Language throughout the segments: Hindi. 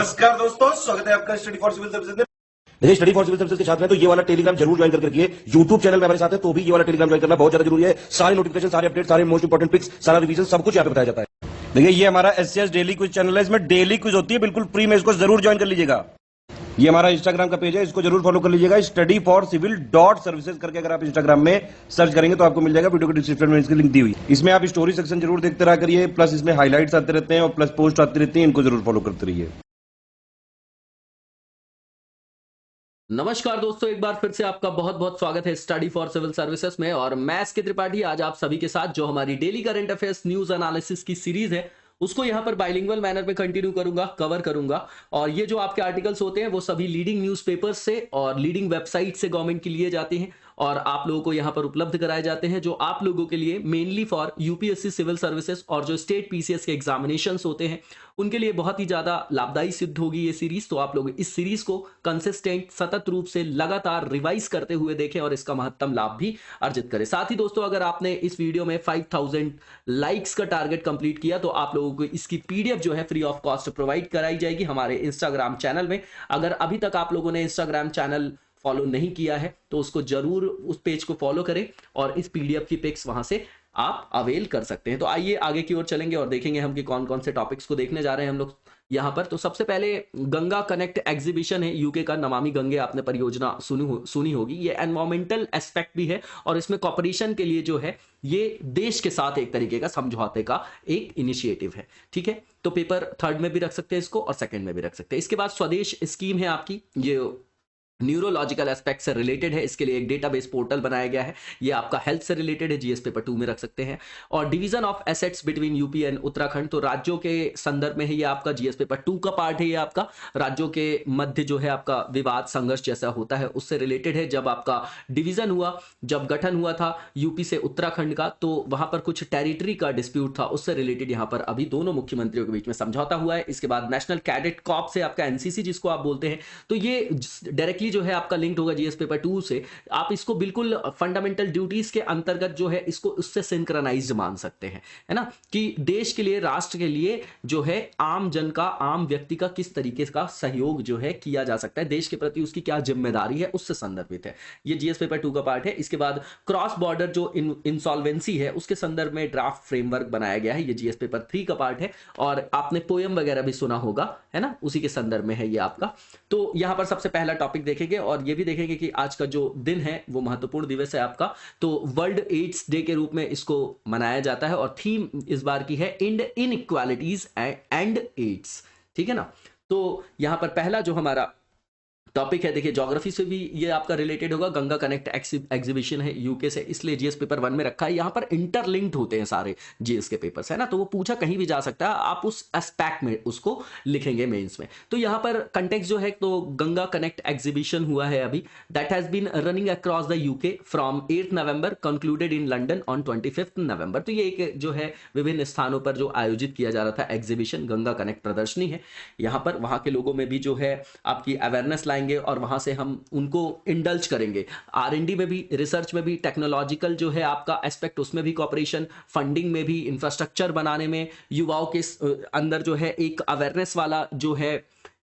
नमस्कार दोस्तों, स्वागत है आपका स्टडी फॉर सिविल सर्विसेज में। देखिए, स्टडी फॉर सिविल सर्विसेज के छात्र हैं तो ये वाला टेलीग्राम जरूर ज्वाइन करके रखिए। यूट्यूब चैनल में हमारे साथ है तो भी ये वाला टेलीग्राम ज्वाइन करना बहुत ज्यादा जरूरी है। सारे नोटिफिकेशन, सारे अपडेट, सारे मोस्ट इंपोर्टेंट पिक्स, सारा रिवीजन सब कुछ यहाँ पे बताया जाता है। देखिए, ये हमारा एससीएस डेली क्विज चैनल है, इसमें डेली क्विज होती है, बिल्कुल फ्री में, इसको जरूर ज्वाइन कर लीजिएगा। ये हमारा इंस्टाग्राम का पेज है, इसको जरूर फॉलो कर लीजिएगा। Study for civil dot services करके अगर आप इंस्टाग्राम में सर्च करेंगे तो आपको मिल जाएगा। वीडियो के डिस्क्रिप्शन में इसकी लिंक दी हुई। इसमें आप स्टोरी सेक्शन जरूर देखते रहा करिए, प्लस इसमें हाईलाइट्स आते रहते हैं और प्लस पोस्ट आती रहती है, इनको जरूर फॉलो करते रहिए। नमस्कार दोस्तों, एक बार फिर से आपका बहुत बहुत स्वागत है स्टडी फॉर सिविल सर्विसेज में। और मैं एसके त्रिपाठी आज आप सभी के साथ जो हमारी daily current affairs news analysis की सीरीज है उसको यहाँ पर बाइलिंगुअल मैनर में कंटिन्यू करूंगा, कवर करूंगा। और ये जो आपके आर्टिकल्स होते हैं वो सभी लीडिंग न्यूज़पेपर्स से और लीडिंग वेबसाइट से गवर्नमेंट के लिए जाते हैं और आप लोगों को यहाँ पर उपलब्ध कराए जाते हैं, जो आप लोगों के लिए mainly for UPSC civil services और जो स्टेट पीसीएस के एग्जामिनेशंस होते हैं उनके लिए बहुत ही ज्यादा लाभदायी सिद्ध होगी ये सीरीज। तो आप लोग इस सीरीज को कंसिस्टेंट सतत रूप से लगातार रिवाइज करते हुए देखें और इसका महत्तम लाभ भी अर्जित करें। साथ ही दोस्तों, अगर आपने इस वीडियो में 5000 लाइक्स का टारगेट कंप्लीट किया तो आप लोगों को इसकी पीडीएफ जो है फ्री ऑफ कॉस्ट प्रोवाइड कराई जाएगी हमारे इंस्टाग्राम चैनल में। अगर अभी तक आप लोगों ने इंस्टाग्राम चैनल फॉलो नहीं किया है तो उसको जरूर उस पेज को फॉलो करें और इस पीडीएफ की पिक्स वहां से आप अवेल कर सकते हैं। तो आइए आगे की ओर चलेंगे और देखेंगे हम कि कौन कौन से टॉपिक्स को देखने जा रहे हैं हम लोग यहाँ पर। तो सबसे पहले गंगा कनेक्ट एग्जीबिशन है यूके का, नमामि गंगे आपने परियोजना सुनी होगी। ये एनवायरमेंटल एस्पेक्ट भी है और इसमें कॉपरेशन के लिए जो है ये देश के साथ एक तरीके का समझौते का एक इनिशिएटिव है। ठीक है, तो पेपर थर्ड में भी रख सकते हैं इसको और सेकंड में भी रख सकते हैं। इसके बाद स्वदेश स्कीम है आपकी, ये न्यूरोलॉजिकल एस्पेक्ट से रिलेटेड है। इसके लिए एक डेटाबेस पोर्टल बनाया गया है, ये आपका हेल्थ से रिलेटेड है, जीएस पेपर 2 में रख सकते हैं। और division of assets between UP and Uttarakhand, तो राज्यों के संदर्भ में है ये आपका जीएस पेपर 2 का पार्ट है। ये आपका राज्यों के मध्य जो है आपका विवाद संघर्ष जैसा होता है उससे रिलेटेड है। जब आपका डिवीजन हुआ, जब गठन हुआ था यूपी से उत्तराखंड का, तो वहां पर कुछ टेरिटरी का डिस्प्यूट था, उससे रिलेटेड यहाँ पर अभी दोनों मुख्यमंत्रियों के बीच में समझौता हुआ है। इसके बाद नेशनल कैडेट कॉर्प्स से आपका एनसीसी जिसको आप बोलते हैं, तो ये डायरेक्टली जो है आपका लिंक्ड होगा जीएस पेपर 2 से। आप इसको बिल्कुल फंडामेंटल ड्यूटीज के अंतर्गत जो है इसको उससे सिंक्रोनाइज्ड मान सकते हैं, है ना, कि देश के लिए, राष्ट्र के लिए जो है आम जन का, आम व्यक्ति का किस तरीके का सहयोग जो है किया जा सकता है, देश के प्रति उसकी क्या जिम्मेदारी है, उससे संदर्भित है। ये जीएस पेपर 2 का पार्ट है। इसके बाद क्रॉस बॉर्डर जो इंसॉल्वेंसी है उसके संदर्भ में ड्राफ्ट फ्रेमवर्क बनाया गया है, ये जीएस पेपर 3 का पार्ट है। और आपने पोयम वगैरह भी सुना होगा, है ना, उसी के संदर्भ में है ये आपका। तो यहां पर सबसे पहला टॉपिक देखेंगे और ये भी देखेंगे कि आज का जो दिन है वो महत्वपूर्ण दिवस है आपका, तो वर्ल्ड एड्स डे के रूप में इसको मनाया जाता है और थीम इस बार की है इंड इनइक्वालिटीज एंड एड्स। ठीक है ना, तो यहां पर पहला जो हमारा टॉपिक है, देखिए ज्योग्राफी से भी ये आपका रिलेटेड होगा। गंगा कनेक्ट एग्जीबिशन है यूके से, इसलिए जीएस पेपर 1 में रखा है। यहाँ पर इंटरलिंक्ड होते हैं सारे जीएस के पेपर्स, है ना, तो वो पूछा कहीं भी जा सकता है, आप उस एस्पेक्ट में उसको लिखेंगे मेंस में। तो यहाँ पर कंटेक्स्ट जो है, तो गंगा कनेक्ट एग्जीबिशन हुआ है अभी, that has been running across the UK from 8 November, concluded in London on 25 November. तो ये एक जो है विभिन्न स्थानों पर जो आयोजित किया जा रहा था एग्जीबिशन, गंगा कनेक्ट प्रदर्शनी है। यहाँ पर वहाँ के लोगों में भी जो है आपकी अवेयरनेस और वहां से हम उनको इंडल्ज करेंगे। आर&डी में भी, रिसर्च में भी, टेक्नोलॉजिकल जो है आपका एस्पेक्ट उसमें भी कॉपरेशन, फंडिंग में भी, इंफ्रास्ट्रक्चर बनाने में, युवाओं के अंदर जो है एक अवेयरनेस वाला जो है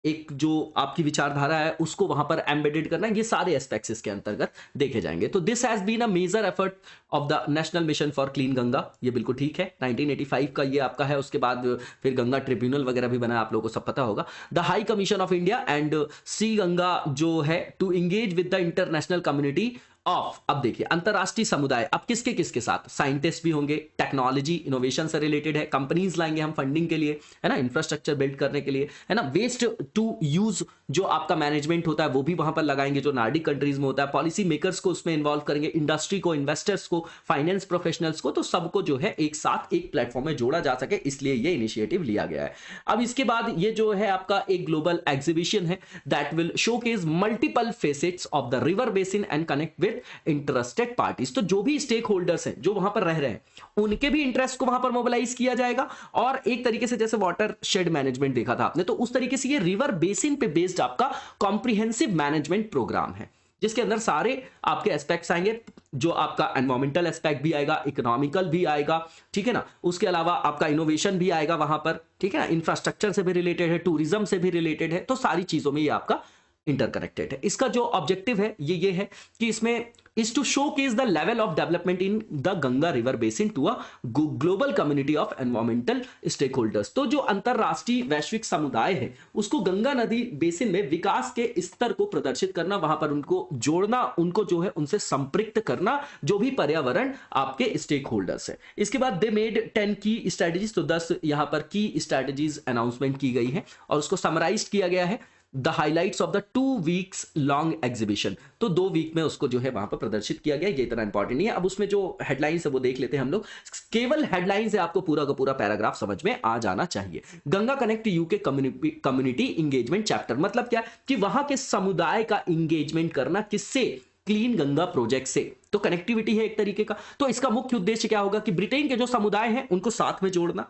एक जो आपकी विचारधारा है उसको वहां पर एम्बेडेड करना, ये सारे एस्पेक्ट्स इसके अंतर्गत देखे जाएंगे। तो this has been a major effort of the national mission for clean Ganga, ये बिल्कुल ठीक है, 1985 का ये आपका है। उसके बाद फिर गंगा ट्रिब्यूनल वगैरह भी बना, आप लोगों को सब पता होगा। The high commission of India and सी गंगा जो है to engage with the international community of, अब देखिए अंतरराष्ट्रीय समुदाय, अब किसके किसके साथ, साइंटिस्ट भी होंगे, टेक्नोलॉजी इनोवेशन से रिलेटेड है, कंपनीज लाएंगे हम फंडिंग के लिए, है ना, इंफ्रास्ट्रक्चर बिल्ड करने के लिए, है ना, वेस्ट टू यूज जो आपका मैनेजमेंट होता है वो भी वहां पर लगाएंगे जो नार्डिक कंट्रीज में होता है, पॉलिसी मेकर्स को उसमें इन्वॉल्व करेंगे, इंडस्ट्री को, इन्वेस्टर्स को, फाइनेंस प्रोफेशनल्स को, तो सबको जो है एक साथ एक प्लेटफॉर्म में जोड़ा जा सके, इसलिए ये इनिशिएटिव लिया गया है। अब इसके बाद ये जो है आपका एक ग्लोबल एग्जीबिशन है that will showcase multiple facets of the river basin and connect with interested parties. तो जो भी स्टेक होल्डर्स हैं जो वहां पर रह रहे हैं उनके भी इंटरेस्ट को वहां पर मोबिलाइज किया जाएगा और एक तरीके से जैसे वाटर शेड मैनेजमेंट देखा था आपने, तो उस तरीके से ये रिवर बेसिन पे बेस्ड आपका कॉम्प्रिहेंसिव मैनेजमेंट प्रोग्राम है। जिसके अंदर सारे आपके एस्पेक्ट्स आएंगे, जो आपका एनवायरमेंटल एस्पेक्ट भी आएगा, इकोनॉमिकल भी आएगा, ठीक है ना, उसके अलावा आपका इनोवेशन भी आएगा वहां पर, ठीक है ना, इंफ्रास्ट्रक्चर से भी रिलेटेड है, टूरिज्म से भी रिलेटेड है, तो सारी चीजों में ये आपका इंटरकनेक्टेड है। इसका जो ऑब्जेक्टिव है ये है कि इसमें is to showcase the level of development in the Ganga river basin to a global community of environmental stakeholders। तो जो अंतरराष्ट्रीय वैश्विक समुदाय है उसको गंगा नदी बेसिन में विकास के स्तर को प्रदर्शित करना, वहां पर उनको जोड़ना, उनको जो है उनसे संपृक्त करना, जो भी पर्यावरण आपके स्टेक होल्डर्स है। इसके बाद दे मेड 10 की स्ट्रेटेजीज, तो 10 यहां पर की स्ट्रेटेजीज अनाउंसमेंट की गई है और उसको समराइज किया गया है। The highlights of the 2 weeks long exhibition, तो 2 वीक में उसको जो है वहां पर प्रदर्शित किया गया। ये इतना इंपॉर्टेंट नहीं है। अब उसमें जो हेडलाइंस है वो देख लेते हैं हम लोग। केवल हेडलाइंस से आपको पूरा का पूरा पैराग्राफ समझ में आ जाना चाहिए। Ganga connect UK community engagement chapter, मतलब क्या कि वहां के समुदाय का इंगेजमेंट करना, किससे, क्लीन गंगा प्रोजेक्ट से। तो कनेक्टिविटी है एक तरीके का। तो इसका मुख्य उद्देश्य क्या होगा कि ब्रिटेन के जो समुदाय हैं उनको साथ में जोड़ना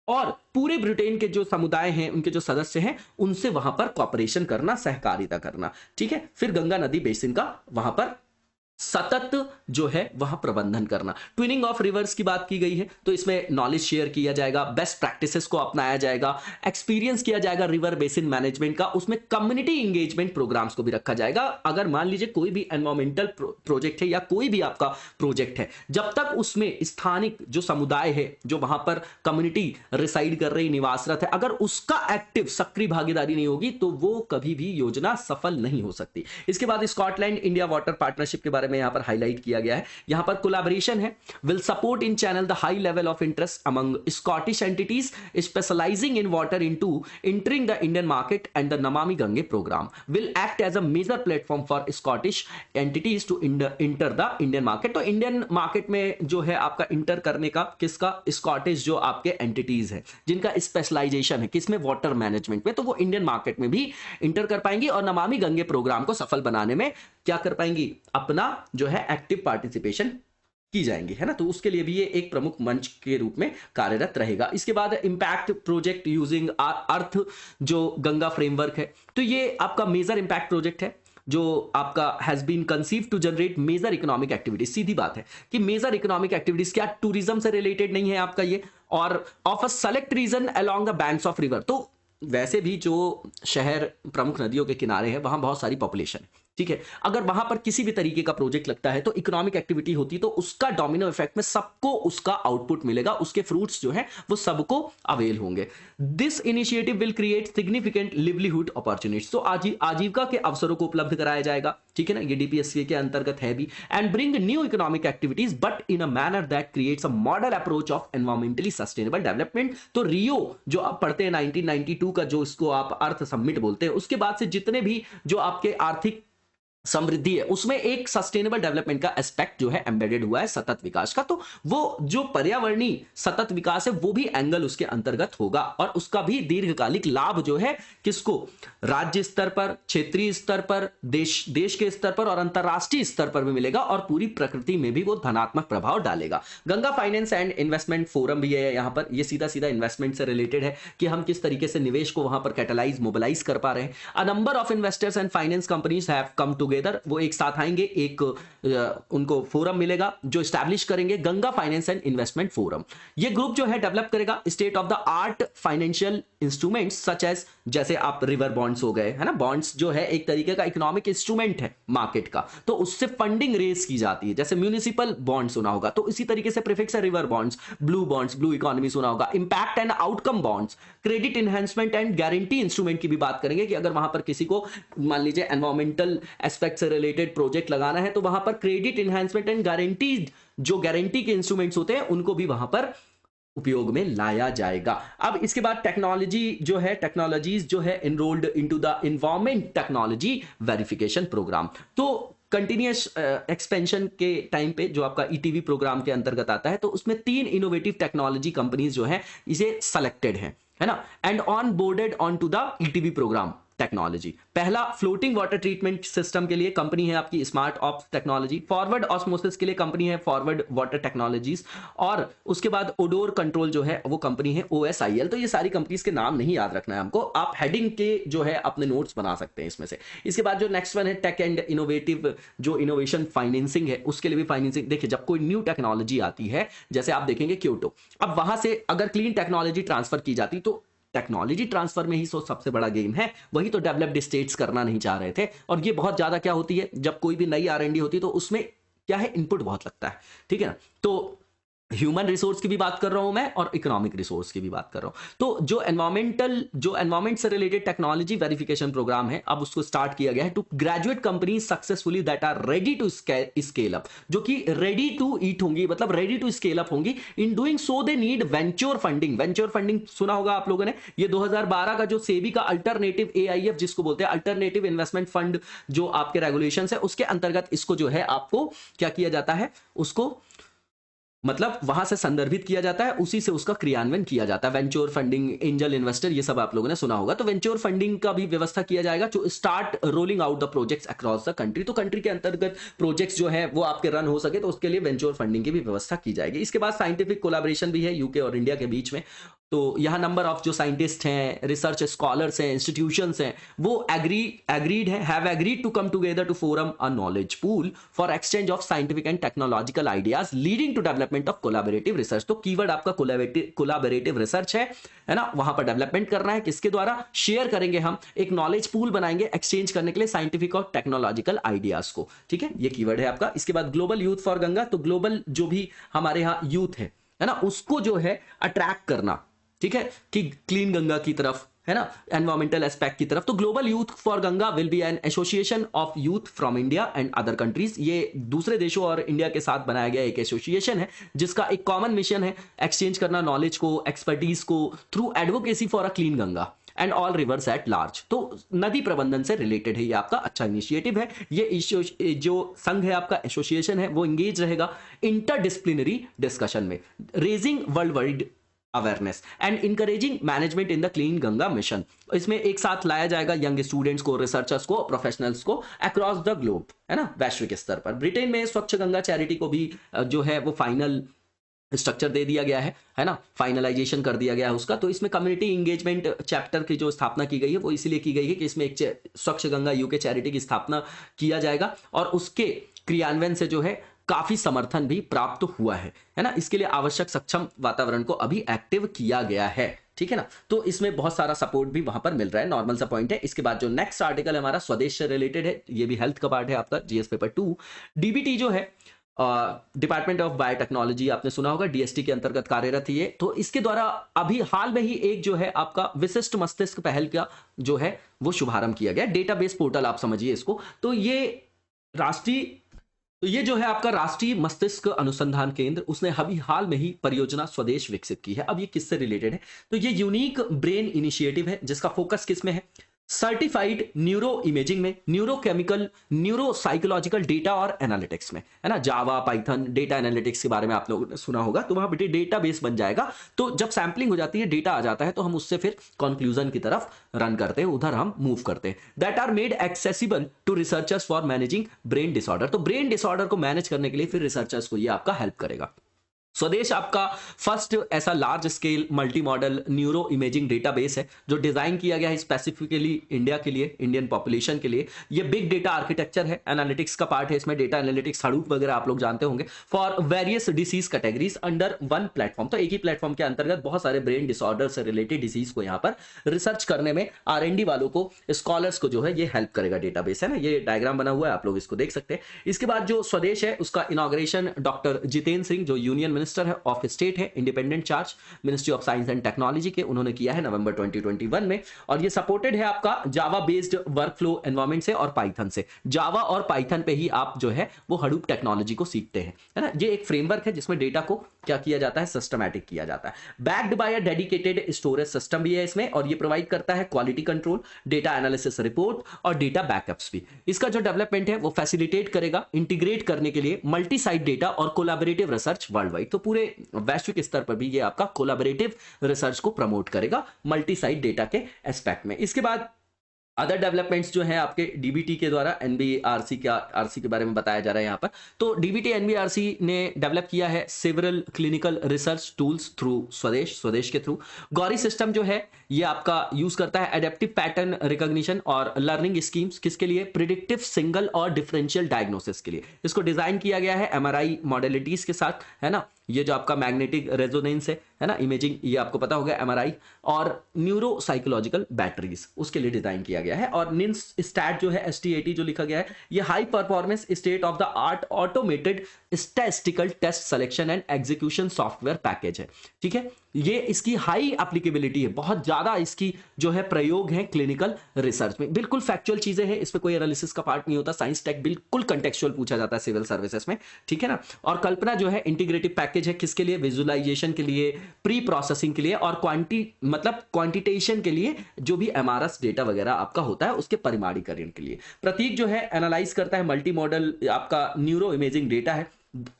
और पूरे ब्रिटेन के जो समुदाय हैं, उनके जो सदस्य हैं, उनसे वहां पर कॉपरेशन करना, सहकारिता करना, ठीक है। फिर गंगा नदी बेसिन का वहां पर सतत जो है वहां प्रबंधन करना। ट्विनिंग ऑफ रिवर्स की बात की गई है, तो इसमें नॉलेज शेयर किया जाएगा, बेस्ट प्रैक्टिसेस को अपनाया जाएगा, एक्सपीरियंस किया जाएगा रिवर बेसिन मैनेजमेंट का। उसमें कम्युनिटी इंगेजमेंट प्रोग्राम्स को भी रखा जाएगा। अगर मान लीजिए कोई भी एनवायरमेंटल प्रोजेक्ट है या कोई भी आपका प्रोजेक्ट है, जब तक उसमें स्थानिक जो समुदाय है, जो वहां पर कम्युनिटी रिसाइड कर रही, निवासरत है, अगर उसका एक्टिव सक्रिय भागीदारी नहीं होगी तो वो कभी भी योजना सफल नहीं हो सकती। इसके बाद स्कॉटलैंड इंडिया वाटर पार्टनरशिप के बारे में यहां पर हाईलाइट किया गया है। यहां पर कोलैबोरेशन है, will support in channel the high level of interest among Scottish entities specialising in water into entering the Indian market and the Namami Gange programme will act as a major platform for Scottish entities to enter the Indian market. तो इंडियन मार्केट में जो है आपका इंटर करने का किसका, स्कॉटिश जो आपके एंटिटीज है जिनका स्पेशलाइजेशन है किसमें, वाटर मैनेजमेंट में, तो वो इंडियन मार्केट में भी इंटर कर पाएंगी और नमामि गंगे प्रोग्राम को सफल बनाने में क्या कर पाएंगी, अपना जो है एक्टिव पार्टिसिपेशन की जाएंगी, है ना। तो उसके लिए भी ये एक प्रमुख मंच के रूप में कार्यरत रहेगा। इसके बाद इंपैक्ट प्रोजेक्ट यूजिंग अर्थ जो गंगा फ्रेमवर्क है, तो ये आपका मेजर इंपैक्ट प्रोजेक्ट है जो आपका has been conceived to generate major economic activities. सीधी बात है कि मेजर इकोनॉमिक एक्टिविटीज क्या टूरिज्म से रिलेटेड नहीं है आपका ये, और of a select region along the banks of river. तो वैसे भी जो शहर प्रमुख नदियों के किनारे है वहां बहुत सारी पॉपुलेशन है, ठीक है। अगर वहां पर किसी भी तरीके का प्रोजेक्ट लगता है तो इकोनॉमिक एक्टिविटी होती, तो उसका डोमिनो इफेक्ट में सबको उसका आउटपुट मिलेगा, उसके फ्रूट्स जो है वो सबको अवेल होंगे। This initiative will create significant livelihood opportunities, तो आजीविका के अवसरों को उपलब्ध कराया जाएगा, ठीक है ना, ये डीपीएससी के अंतर्गत है भी। And bring new economic activities but in a manner that creates a model approach of environmentally sustainable development. तो रियो जो आप पढ़ते हैं 1992 का, जो इसको आप अर्थ समिट बोलते हैं, उसके बाद से जितने भी जो आपके आर्थिक समृद्धि है उसमें एक सस्टेनेबल डेवलपमेंट का एस्पेक्ट जो है एम्बेडेड हुआ है, सतत विकास का। तो वो जो पर्यावरणीय सतत विकास है वो भी एंगल उसके अंतर्गत होगा और उसका भी दीर्घकालिक लाभ जो है किसको, राज्य स्तर पर, क्षेत्रीय स्तर पर, देश के स्तर पर और अंतरराष्ट्रीय स्तर पर भी मिलेगा और पूरी प्रकृति में भी वो धनात्मक प्रभाव डालेगा। Ganga finance and investment forum भी है यहाँ पर, ये सीधा सीधा इन्वेस्टमेंट से रिलेटेड है कि हम किस तरीके से निवेश को वहां पर कैटलाइज, मोबिलाइज कर पा रहे हैं। A number of investors and finance companies have come together, वो एक साथ आएंगे, एक उनको फोरम मिलेगा जो एस्टैब्लिश करेंगे, Ganga finance and investment forum. ये ग्रुप जो है डेवलप करेगा state of the art financial instruments such as, जैसे आप रिवर बॉन्ड्स हो गए, है ना, बॉन्ड्स जो है एक तरीके का इकोनॉमिक इंस्ट्रूमेंट है मार्केट का, तो उससे फंडिंग रेज की जाती है। जैसे म्यूनिसिपल बॉन्ड सुना होगा, तो इसी तरीके से प्रीफिक्स है रिवर बॉन्ड्स, ब्लू इकोनॉमी सुना होगा, impact and outcome bonds, credit enhancement and guarantee instrument की भी बात करेंगे कि अगर वहां पर किसी को मान लीजिए एनवायरमेंटल एस्पेक्ट से रिलेटेड प्रोजेक्ट लगाना है तो वहां पर क्रेडिट एनहांसमेंट एंड गारंटी, जो गारंटी के इंस्ट्रूमेंट्स होते हैं उनको भी वहां पर उपयोग में लाया जाएगा। अब इसके बाद टेक्नोलॉजीज जो है enrolled into the environment technology verification programme. तो कंटिन्यूअस एक्सपेंशन के टाइम पे जो आपका ईटीवी प्रोग्राम के अंतर्गत आता है, तो उसमें 3 इनोवेटिव टेक्नोलॉजी कंपनीज जो है इसे सेलेक्टेड है ना, and onboarded on to the ETV programme. Technology. पहला फ्लोटिंग वाटर ट्रीटमेंट सिस्टम के लिए कंपनी है आपकी smart ops technology, forward osmosis के लिए कंपनी है फॉरवर्ड वाटर टेक्नोलॉजीज, और उसके बाद ओडोर कंट्रोल जो है वो कंपनी है OSIL। तो ये सारी कंपनीज के नाम नहीं याद रखना है हमको, आप हेडिंग के जो है अपने नोट्स बना सकते हैं इसमें से। इसके बाद जो नेक्स्ट वन है टेक एंड इनोवेटिव, जो इनोवेशन फाइनेंसिंग है उसके लिए भी फाइनेंसिंग। देखिए जब कोई न्यू टेक्नोलॉजी आती है, जैसे आप देखेंगे क्योटो, अब वहां से अगर क्लीन टेक्नोलॉजी ट्रांसफर की जाती तो टेक्नोलॉजी ट्रांसफर में ही सबसे बड़ा गेम है, वही तो डेवलप्ड स्टेट्स करना नहीं चाह रहे थे। और ये बहुत ज्यादा क्या होती है, जब कोई भी नई R&D होती है तो उसमें क्या है, इनपुट बहुत लगता है, ठीक है ना। तो ह्यूमन रिसोर्स की भी बात कर रहा हूं मैं और इकोनॉमिक रिसोर्स की भी बात कर रहा हूं। तो जो एनवायरमेंट से रिलेटेड टेक्नोलॉजी वेरिफिकेशन प्रोग्राम है, अब उसको स्टार्ट किया गया है to graduate company successfully that are ready to scale up, जो कि रेडी टू ईट होंगी, मतलब रेडी टू स्केल अप होंगी। In doing so they need venture funding. Venture funding सुना होगा आप लोगों ने, ये 2012 का जो सेबी का अल्टरनेटिव AIF जिसको बोलते हैं अल्टरनेटिव इन्वेस्टमेंट फंड, जो आपके रेगुलेशंस है उसके अंतर्गत इसको जो है आपको क्या किया जाता है, उसको मतलब वहां से संदर्भित किया जाता है, उसी से उसका क्रियान्वयन किया जाता है। वेंचर फंडिंग, एंजल इन्वेस्टर, ये सब आप लोगों ने सुना होगा। तो वेंचर फंडिंग का भी व्यवस्था किया जाएगा to start rolling out the projects across the country. तो कंट्री के अंतर्गत प्रोजेक्ट्स जो है वो आपके रन हो सके तो उसके लिए वेंचर फंडिंग की भी व्यवस्था की जाएगी। इसके बाद साइंटिफिक कोलैबोरेशन भी है यूके और इंडिया के बीच में। तो यहां नंबर ऑफ जो साइंटिस्ट हैं, रिसर्च स्कॉलर्स हैं, इंस्टीट्यूशंस हैं, वो have agreed to come together to forum a knowledge pool for exchange of scientific and technological ideas leading to development of collaborative research. तो कीवर्ड आपका कोलैबोरेटिव रिसर्च है ना, वहां पर डेवलपमेंट करना है, किसके द्वारा, शेयर करेंगे हम, एक नॉलेज पूल बनाएंगे एक्सचेंज करने के लिए साइंटिफिक और टेक्नोलॉजिकल आइडियाज को, ठीक है, ये कीवर्ड है आपका। इसके बाद ग्लोबल यूथ फॉर गंगा, तो ग्लोबल जो भी हमारे यहाँ यूथ है ना, उसको जो है अट्रैक्ट करना, ठीक है, कि क्लीन गंगा की तरफ, है ना, एनवायरमेंटल एस्पेक्ट की तरफ। तो global youth for Ganga will be an association of youth from India and other countries. ये दूसरे देशों और इंडिया के साथ बनाया गया एक एसोसिएशन है जिसका एक कॉमन मिशन है एक्सचेंज करना नॉलेज को, एक्सपर्टीज को through advocacy for a clean Ganga and all reverse at large. तो नदी प्रबंधन से रिलेटेड है ये आपका अच्छा इनिशिएटिव है। ये जो संघ है आपका, एसोसिएशन है, वो इंगेज रहेगा इंटरडिसिप्लिनरी डिस्कशन में, raising world wide awareness and encouraging management in the clean Ganga mission. इसमें एक साथ लाया जाएगा यंग स्टूडेंट्स को, रिसर्चर्स को, प्रोफेशनल्स को अक्रॉस द ग्लोब, है ना, वैश्विक स्तर पर। ब्रिटेन में स्वच्छ गंगा चैरिटी को भी जो है वो फाइनल स्ट्रक्चर दे दिया गया है ना, फाइनलाइजेशन कर दिया गया है उसका। तो इसमें कम्युनिटी इंगेजमेंट चैप्टर की जो स्थापना की गई है वो इसलिए की गई है कि इसमें एक स्वच्छ गंगा यूके चैरिटी की स्थापना किया जाएगा और उसके क्रियान्वयन से जो है काफी समर्थन भी प्राप्त हुआ है ना। इसके लिए आवश्यक सक्षम वातावरण को अभी एक्टिव किया गया है, ठीक है ना। तो इसमें बहुत सारा सपोर्ट भी वहां पर मिल रहा है, नॉर्मल सा पॉइंट है। इसके बाद जो नेक्स्ट आर्टिकल है हमारा स्वदेश से रिलेटेड है, ये भी हेल्थ का पार्ट है आपका, GS पेपर 2। DBT जो है डिपार्टमेंट ऑफ बायोटेक्नोलॉजी, आपने सुना होगा, DST के अंतर्गत कार्यरत है। तो इसके द्वारा अभी हाल में ही एक जो है आपका विशिष्ट मस्तिष्क पहल का जो है वो शुभारंभ किया गया, डेटाबेस पोर्टल आप समझिए इसको। तो ये जो है आपका राष्ट्रीय मस्तिष्क अनुसंधान केंद्र, उसने अभी हाल में ही परियोजना स्वदेश विकसित की है। अब ये किससे रिलेटेड है, तो ये यूनिक ब्रेन इनिशिएटिव है जिसका फोकस किस में है, सर्टिफाइड न्यूरो इमेजिंग में, न्यूरोकेमिकल, न्यूरो साइकोलॉजिकल डेटा और एनालिटिक्स में, है ना। जावा, पाइथन, डेटा एनालिटिक्स के बारे में आप लोगों ने सुना होगा। तो वहां बेटे डेटा बेस बन जाएगा। तो जब सैंपलिंग हो जाती है, डेटा आ जाता है, तो हम उससे फिर कंक्लूजन की तरफ रन करते हैं, उधर हम मूव करते हैं। That are made accessible to researchers for managing brain disorder. तो ब्रेन डिसऑर्डर को मैनेज करने के लिए फिर रिसर्चर्स को ये आपका हेल्प करेगा। स्वदेश आपका फर्स्ट ऐसा large scale multi modal neuro imaging database है जो डिजाइन किया गया है स्पेसिफिकली इंडिया के लिए, इंडियन पॉपुलेशन के लिए। ये बिग डेटा आर्किटेक्चर है, एनालिटिक्स का पार्ट है इसमें, डेटा एनालिटिक्स, हडूप वगैरह आप लोग जानते होंगे, for various disease categories under one platform. तो एक ही प्लेटफॉर्म के अंतर्गत बहुत सारे ब्रेन डिसऑर्डर से रिलेटेड डिसीज को यहाँ पर रिसर्च करने में R&D वालों को, स्कॉलर्स को जो है ये हेल्प करेगा। डेटाबेस है ना, ये डायग्राम बना हुआ है, आप लोग इसको देख सकते हैं। इसके बाद जो स्वदेश है उसका इनॉग्रेशन डॉक्टर जितेंद्र सिंह, जो यूनियन मिनिस्टर है ऑफ स्टेट है, independent charge ministry of science and technology के, उन्होंने किया है नवंबर 2021 में। और ये सपोर्टेड है आपका जावा बेस्ड वर्कफ्लो एनवायरनमेंट से और पाइथन से। जावा और पाइथन पे ही आप जो है वो हडूप टेक्नोलॉजी को सीखते हैं, है ना। ये एक फ्रेमवर्क है जिसमें डेटा को क्या किया जाता है, सिस्टमैटिक किया जाता है। Backed by a dedicated storage system भी है इसमें, और ये प्रोवाइड करता है quality control, data analysis report और डेटा बैकअप्स भी। इसका जो डेवलपमेंट है वो फैसिलिटेट करेगा इंटीग्रेट करने के लिए मल्टी साइट डेटा और कोलैबोरेटिव रिसर्च वर्ल्ड वाइड। तो पूरे वैश्विक स्तर पर भी ये आपका कोलैबोरेटिव रिसर्च को प्रमोट करेगा मल्टी साइट डेटा के एस्पेक्ट में। इसके बाद अदर डेवलपमेंट्स जो है आपके डीबीटी के द्वारा एनबीआरसी के बारे में बताया जा रहा है यहाँ पर। तो डीबीटी एनबीआरसी ने डेवलप किया है several clinical research tools through स्वदेश के थ्रू। गौरी सिस्टम जो है ये आपका यूज करता है एडेप्टिव पैटर्न रिकॉग्निशन और लर्निंग स्कीम्स, किसके लिए? प्रिडिक्टिव सिंगल और डिफरेंशियल डायग्नोसिस के लिए। इसको डिजाइन किया गया है एमआरआई मॉडलिटीज के साथ, है ना। ये जो आपका मैग्नेटिक रेजोनेंस है ना, इमेजिंग, ये आपको पता होगा एमआरआई, और न्यूरो साइकोलॉजिकल बैटरीज, उसके लिए डिजाइन किया गया है। और निम्स स्टैट जो है STAT जो लिखा गया है, ये high performance state of the art automated statistical test selection and execution software package है। ठीक है, ये इसकी हाई एप्लीकेबिलिटी है, बहुत ज्यादा इसकी जो है प्रयोग है क्लिनिकल रिसर्च में। बिल्कुल फैक्चुअल चीजें हैं, इसमें कोई एनालिसिस का पार्ट नहीं होता। साइंस टेक बिल्कुल कंटेक्चुअल पूछा जाता है सिविल सर्विसेज में, ठीक है ना। और कल्पना जो है इंटीग्रेटिव पैकेज है, किसके लिए? विजुअलाइजेशन के लिए, प्री प्रोसेसिंग के लिए, और क्वांटिटेशन के लिए, जो भी एमआरएस डेटा वगैरह आपका होता है उसके परिमाणीकरण के लिए। प्रतीक जो है एनालाइज करता है मल्टी मॉडल आपका न्यूरो इमेजिंग डेटा है,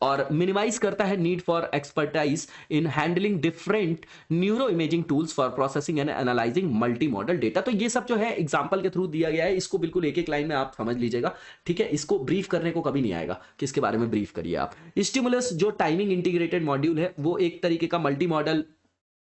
और मिनिमाइज करता है need for expertise in handling different neuro imaging tools for processing and analysing multi modal data. तो ये सब जो है एग्जांपल के थ्रू दिया गया है, इसको बिल्कुल एक एक लाइन में आप समझ लीजिएगा, ठीक है। इसको ब्रीफ करने को कभी नहीं आएगा, किसके बारे में ब्रीफ करिए आप। स्टिमुलस जो टाइमिंग इंटीग्रेटेड मॉड्यूल है, वो एक तरीके का मल्टी मॉडल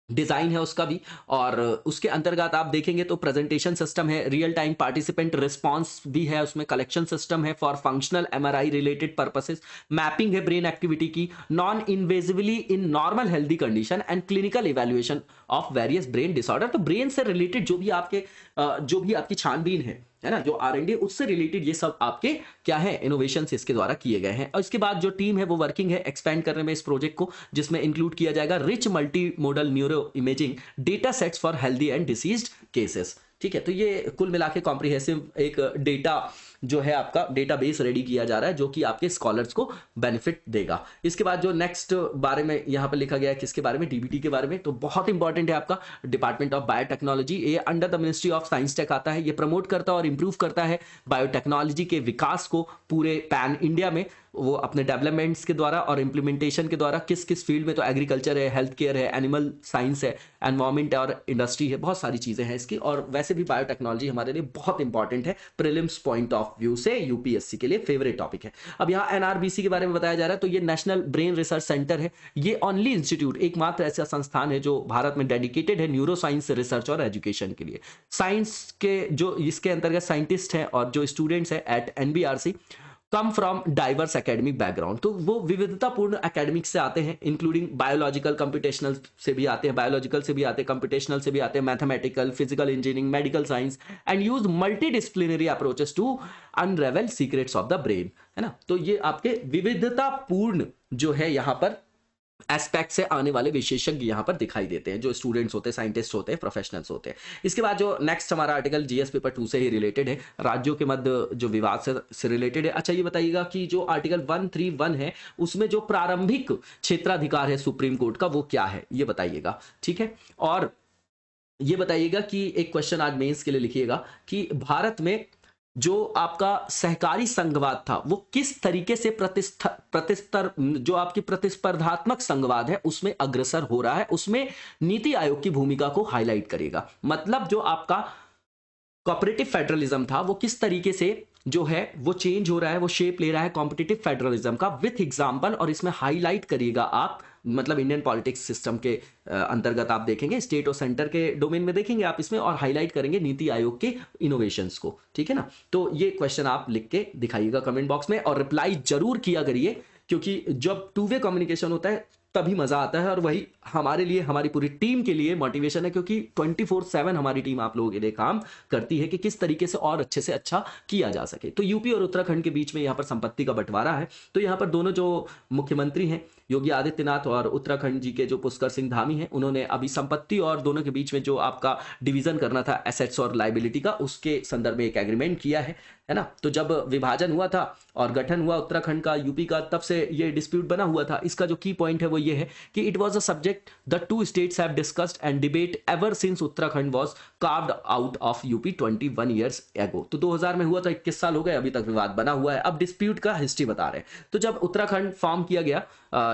डिजाइन है उसका भी, और उसके अंतर्गत आप देखेंगे तो प्रेजेंटेशन सिस्टम है, रियल टाइम पार्टिसिपेंट रिस्पांस भी है उसमें, कलेक्शन सिस्टम है for functional MRI related purposes, mapping है ब्रेन एक्टिविटी की non invasively in normal healthy condition, and clinical evaluation of various brain disorder. तो ब्रेन से रिलेटेड जो भी आपकी छानबीन है ना, जो R&D उससे रिलेटेड ये सब आपके क्या है, इनोवेशन इसके द्वारा किए गए हैं। और इसके बाद जो टीम है वो वर्किंग है एक्सपेंड करने में इस प्रोजेक्ट को, जिसमें इंक्लूड किया जाएगा rich multi modal neuro imaging data sets for healthy and deceased cases. ठीक है, तो ये कुल मिला के कॉम्प्रिहेंसिव एक डेटा जो है आपका डेटाबेस रेडी किया जा रहा है, जो कि आपके स्कॉलर्स को बेनिफिट देगा। इसके बाद जो नेक्स्ट बारे में यहाँ पर लिखा गया है, किसके बारे में? डीबीटी के बारे में। तो बहुत इंपॉर्टेंट है आपका डिपार्टमेंट ऑफ बायोटेक्नोलॉजी, ये under the ministry of science tech आता है। ये प्रमोट करता है और इंप्रूव करता है बायोटेक्नोलॉजी के विकास को पूरे पैन इंडिया में, वो अपने डेवलपमेंट्स के द्वारा और इंप्लीमेंटेशन के द्वारा। किस किस फील्ड में? तो एग्रीकल्चर है, हेल्थ केयर है, एनिमल साइंस है, एनवायरमेंट और इंडस्ट्री है, बहुत सारी चीजें हैं इसकी। और वैसे भी बायोटेक्नोलॉजी हमारे लिए बहुत इंपॉर्टेंट है, प्रीलिम्स पॉइंट ऑफ व्यू से यूपीएससी के लिए फेवरेट टॉपिक है। अब यहाँ एनआरबीसी के बारे में बताया जा रहा है, तो ये नेशनल ब्रेन रिसर्च सेंटर है। ये ओनली इंस्टीट्यूट, एकमात्र ऐसा संस्थान है जो भारत में डेडिकेटेड है न्यूरो साइंस रिसर्च और एजुकेशन के लिए। साइंस के जो इसके अंतर्गत साइंटिस्ट हैं और जो स्टूडेंट्स हैं at NBRC come from diverse academic background, तो वो विविधतापूर्ण एकेडमिक से आते हैं, इंक्लूडिंग बायोलॉजिकल, कंप्यूटेशनल से भी आते हैं, बायोलॉजिकल से भी आते हैं, कंप्यूटेशनल से भी आते हैं, mathematical, physical engineering, medical science, and use multidisciplinary approaches to unravel secrets of the brain, है ना। तो ये आपके विविधतापूर्ण जो है यहाँ पर एस्पेक्ट से आने वाले विशेषज्ञ यहाँ पर दिखाई देते हैं, जो स्टूडेंट्स होते हैं, साइंटिस्ट होते हैं, प्रोफेशनल्स होते हैं। इसके बाद जो नेक्स्ट हमारा आर्टिकल जीएस पेपर 2 से ही रिलेटेड है, राज्यों के मध्य जो विवाद से रिलेटेड है। अच्छा, ये बताइएगा कि जो आर्टिकल 131 है उसमें जो प्रारंभिक क्षेत्राधिकार है सुप्रीम कोर्ट का, वो क्या है, ये बताइएगा, ठीक है। और ये बताइएगा कि एक क्वेश्चन आज मेंस के लिए लिखिएगा कि भारत में जो आपका सहकारी संघवाद था वो किस तरीके से जो आपकी प्रतिस्पर्धात्मक संघवाद है उसमें अग्रसर हो रहा है, उसमें नीति आयोग की भूमिका को हाईलाइट करेगा। मतलब जो आपका कोऑपरेटिव फेडरलिज्म था वो किस तरीके से जो है वो चेंज हो रहा है, वो शेप ले रहा है कॉम्पिटिटिव फेडरलिज्म का, विथ एग्जांपल, और इसमें हाईलाइट करिएगा आप, मतलब इंडियन पॉलिटिक्स सिस्टम के अंतर्गत आप देखेंगे, स्टेट और सेंटर के डोमेन में देखेंगे आप इसमें, और हाईलाइट करेंगे नीति आयोग के इनोवेशंस को, ठीक है ना। तो ये क्वेश्चन आप लिख के दिखाइएगा कमेंट बॉक्स में, और रिप्लाई जरूर किया करिए, क्योंकि जब टू वे कम्युनिकेशन होता है तभी मजा आता है, और वही हमारे लिए, हमारी पूरी टीम के लिए मोटिवेशन है, क्योंकि 24/7 हमारी टीम आप लोगों के लिए काम करती है कि किस तरीके से और अच्छे से अच्छा किया जा सके। तो यूपी और उत्तराखंड के बीच में यहाँ पर संपत्ति का बंटवारा है, तो यहाँ पर दोनों जो मुख्यमंत्री हैं योगी आदित्यनाथ और उत्तराखंड जी के जो पुष्कर सिंह धामी हैं, उन्होंने अभी संपत्ति और दोनों के बीच में जो आपका डिवीजन करना था एसेट्स और लायबिलिटी का, उसके संदर्भ में एक एग्रीमेंट किया है ना। तो जब विभाजन हुआ था और गठन हुआ उत्तराखंड का, यूपी का, तब से ये डिस्प्यूट बना हुआ था। इसका जो की पॉइंट है वो ये है कि it was a subject the two states have discussed and debate ever since Uttarakhand was carved out of UP 21 years ago. तो 2000 में हुआ था, 21 साल हो गए, अभी तक विवाद बना हुआ है। अब डिस्प्यूट का हिस्ट्री बता रहे हैं। तो जब उत्तराखंड फॉर्म किया गया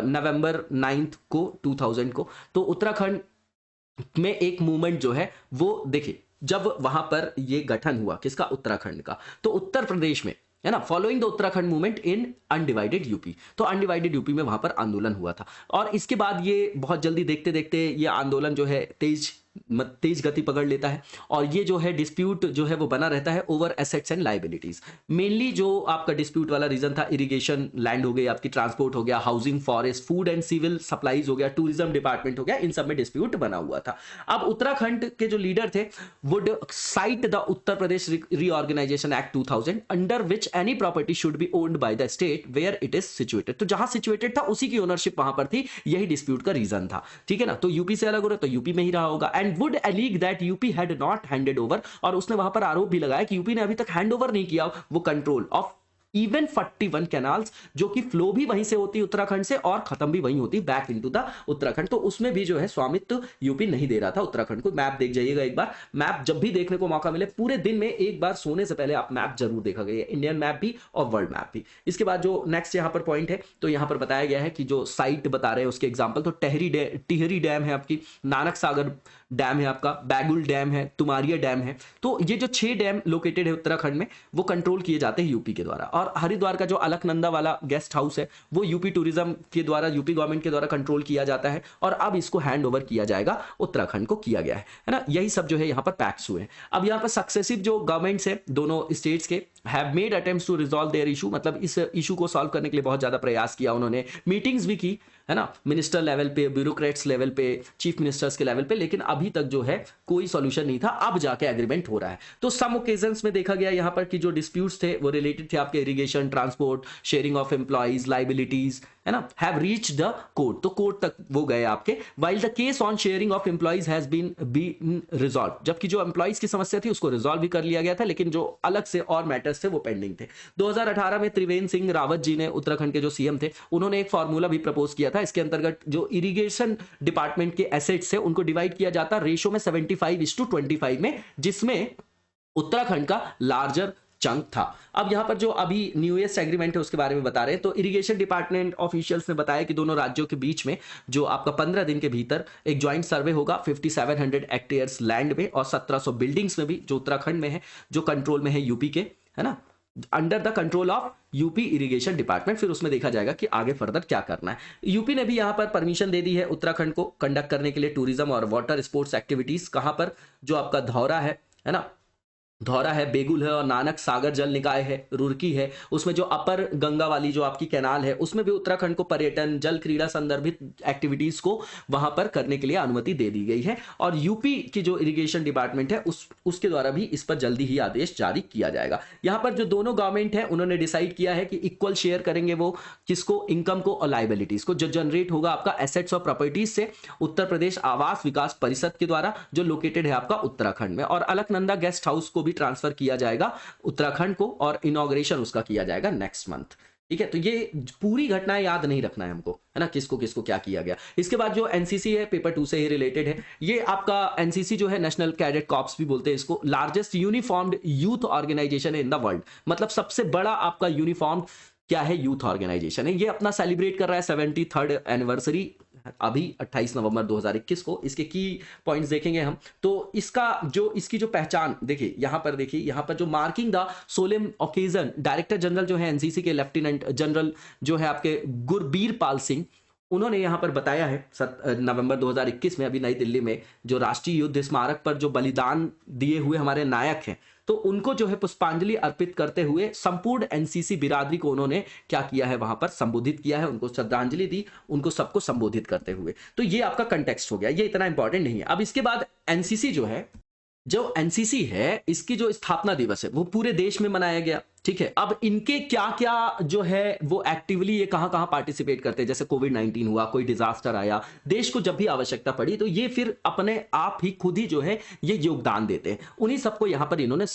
नवंबर 9 को 2000 को, तो उत्तराखंड में एक मूवमेंट जो है वो देखिए, जब वहां पर ये गठन हुआ किसका, उत्तराखंड का, तो उत्तर प्रदेश में, है ना, following the Uttarakhand movement in undivided UP, तो अनडिवाइडेड यूपी में वहां पर आंदोलन हुआ था। और इसके बाद ये बहुत जल्दी देखते देखते ये आंदोलन जो है तेज गति पकड़ लेता है, और ये जो है डिस्प्यूट जो है वो बना रहता है over assets and liabilities. Mainly जो आपका डिस्प्यूट वाला रीजन था, इरिगेशन लैंड हो गई आपकी, ट्रांसपोर्ट हो गया, housing, forest, food and civil supplies हो गया, टूरिज्म डिपार्टमेंट हो गया, इन सब में डिस्प्यूट बना हुआ था। अब उत्तराखंड के जो लीडर थे would cite the Uttar Pradesh reorganisation act 2000 under which any property should be owned by the state where it is situated. तो जहां सिचुएटेड था उसी की ओनरशिप वहां पर थी, यही डिस्प्यूट का रीजन था, ठीक है ना। तो यूपी से अलग हो रहा है तो यूपी में ही रहा होगा, and would allege that UP had not handed over, और उसने वहां पर आरोप भी लगाया कि यूपी ने अभी तक हैंड ओवर नहीं किया वो कंट्रोल ऑफ इवन 41 कैनाल्स, जो कि फ्लो भी वहीं से होती उत्तराखंड से और खत्म भी वहीं होती बैक इनटू द उत्तराखंड। तो उसमें भी जो है स्वामित्व यूपी नहीं दे रहा था उत्तराखंड को। मैप देख जाइएगा एक बार, मैप जब भी देखने को मौका मिले पूरे दिन में एक बार सोने से पहले आप मैप जरूर देखा गया, इंडियन मैप भी और वर्ल्ड मैप भी। इसके बाद जो नेक्स्ट यहाँ पर पॉइंट है, तो यहाँ पर बताया गया है कि जो साइट बता रहे हैं उसके एग्जाम्पल, तो टिहरी डैम है आपकी, नानक सागर डैम है आपका, बैगुल डैम है, तुमारिया डैम है। तो ये जो 6 डैम लोकेटेड है उत्तराखंड में वो कंट्रोल किए जाते हैं यूपी के द्वारा। और हरिद्वार का जो अलकनंदा वाला गेस्ट हाउस है वो यूपी टूरिज्म के द्वारा, यूपी गवर्नमेंट के द्वारा कंट्रोल किया जाता है, और अब इसको हैंड ओवर किया जाएगा, उत्तराखंड को किया गया है ना। यही सब जो है यहाँ पर पैक्स हुए हैं। अब यहाँ पर सक्सेसिव जो गवर्नमेंट्स है दोनों स्टेट्स के have made attempts to resolve their issue, मतलब इस इशू को सॉल्व करने के लिए बहुत ज्यादा प्रयास किया उन्होंने, मीटिंग्स भी की, है ना, मिनिस्टर लेवल पे, ब्यूरोक्रेट्स लेवल पे, चीफ मिनिस्टर्स के लेवल पे, लेकिन अभी तक जो है कोई सॉल्यूशन नहीं था। अब जाके एग्रीमेंट हो रहा है। तो सम ओकेजन्स में देखा गया यहाँ पर कि जो डिस्प्यूट्स थे वो रिलेटेड थे आपके irrigation, transport, sharing of employees, liabilities, है ना, हैव रीच्ड द कोर्ट, तो कोर्ट तक वो गए आपके। While the case on sharing of employees has been resolve, जबकि जो एम्प्लॉइज की समस्या थी उसको रिजॉल्व भी कर लिया गया था, लेकिन जो अलग से और मैटर्स थे वो पेंडिंग थे। 2018 में त्रिवेंद्र सिंह रावत जी ने, उत्तराखंड के जो सीएम थे, उन्होंने एक फॉर्मूला भी प्रपोज किया था। इसके अंतर्गत जो इरिगेशन डिपार्टमेंट के एसेट्स है उनको डिवाइड किया जाता रेशो में 75:25 में, जिसमें उत्तराखंड का लार्जर चंक था। अब यहां पर जो अभी न्यूएस्ट एग्रीमेंट है उसके बारे में बता रहे हैं, तो इरिगेशन डिपार्टमेंट ऑफिशियल्स ने बताया कि दोनों राज्यों के बीच में जो आपका 15 दिन के भीतर एक ज्वाइंट सर्वे होगा 5700 हेक्टेयर्स लैंड में और 1700 बिल्डिंग्स में भी, जो उत्तराखंड में है, जो कंट्रोल में है यूपी के, है ना, under the control of UP irrigation department. फिर उसमें देखा जाएगा कि आगे फर्दर क्या करना है। यूपी ने भी यहां पर परमिशन दे दी है उत्तराखंड को कंडक्ट करने के लिए टूरिज्म और वाटर स्पोर्ट्स एक्टिविटीज। कहां पर, जो आपका धौरा है ना, धौरा है, बेगुल है और नानक सागर जल निकाय है, रुड़की है, उसमें जो अपर गंगा वाली जो आपकी कैनाल है उसमें भी उत्तराखंड को पर्यटन, जल क्रीड़ा संदर्भित एक्टिविटीज को वहां पर करने के लिए अनुमति दे दी गई है। और यूपी की जो इरिगेशन डिपार्टमेंट है उसके द्वारा भी इस पर जल्दी ही आदेश जारी किया जाएगा। यहां पर जो दोनों गवर्नमेंट है उन्होंने डिसाइड किया है कि इक्वल शेयर करेंगे वो किसको, इनकम को और लाइबिलिटीज को, जो जनरेट होगा आपका एसेट्स और प्रॉपर्टीज से उत्तर प्रदेश आवास विकास परिषद के द्वारा, जो लोकेटेड है आपका उत्तराखंड में। और अलकनंदा गेस्ट हाउस को भी ट्रांसफर किया जाएगा उत्तराखंड को और इनॉग्रेशन उसका किया जाएगा नेक्स्ट मंथ। ठीक है, तो ये पूरी घटनाएं याद नहीं रखना है हमको, है ना, किसको किसको क्या किया गया। इसके बाद जो एनसीसी है पेपर 2 से ही रिलेटेड है। ये आपका एनसीसी जो है, नेशनल कैडेट कॉर्प्स भी बोलते हैं इसको, लार्जेस्ट यूनिफॉर्म्ड यूथ ऑर्गेनाइजेशन है इन द वर्ल्ड, मतलब सबसे बड़ा आपका यूनिफॉर्म क्या है, यूथ ऑर्गेनाइजेशन है। ये अपना सेलिब्रेट कर रहा है 73rd एनिवर्सरी अभी 28 नवंबर 2021 को। इसके की पॉइंट्स देखेंगे हम, तो इसकी जो पहचान देखिए, यहां पर जो marking the solemn occasion, director general जो है एनसीसी के, लेफ्टिनेंट जनरल जो है आपके गुरबीर पाल सिंह, उन्होंने यहां पर बताया है नवंबर 2021 में अभी नई दिल्ली में, जो राष्ट्रीय युद्ध स्मारक पर जो बलिदान दिए हुए हमारे नायक हैं, तो उनको जो है पुष्पांजलि अर्पित करते हुए संपूर्ण एनसीसी बिरादरी को उन्होंने क्या किया है, वहां पर संबोधित किया है, उनको श्रद्धांजलि दी, उनको सबको संबोधित करते हुए। तो ये आपका कंटेक्स्ट हो गया, ये इतना इंपॉर्टेंट नहीं है। अब इसके बाद एनसीसी जो एनसीसी है इसकी जो स्थापना दिवस है वो पूरे देश में मनाया गया। ठीक है, अब इनके क्या क्या जो है वो एक्टिवली ये कहां कहां पार्टिसिपेट करते हैं, जैसे कोविड-19 हुआ, कोई डिजास्टर आया, देश को जब भी आवश्यकता पड़ी तो ये फिर अपने आप ही खुद ही जो है ये योगदान देते हैं। उन्हीं सबको यहां पर इन्होंने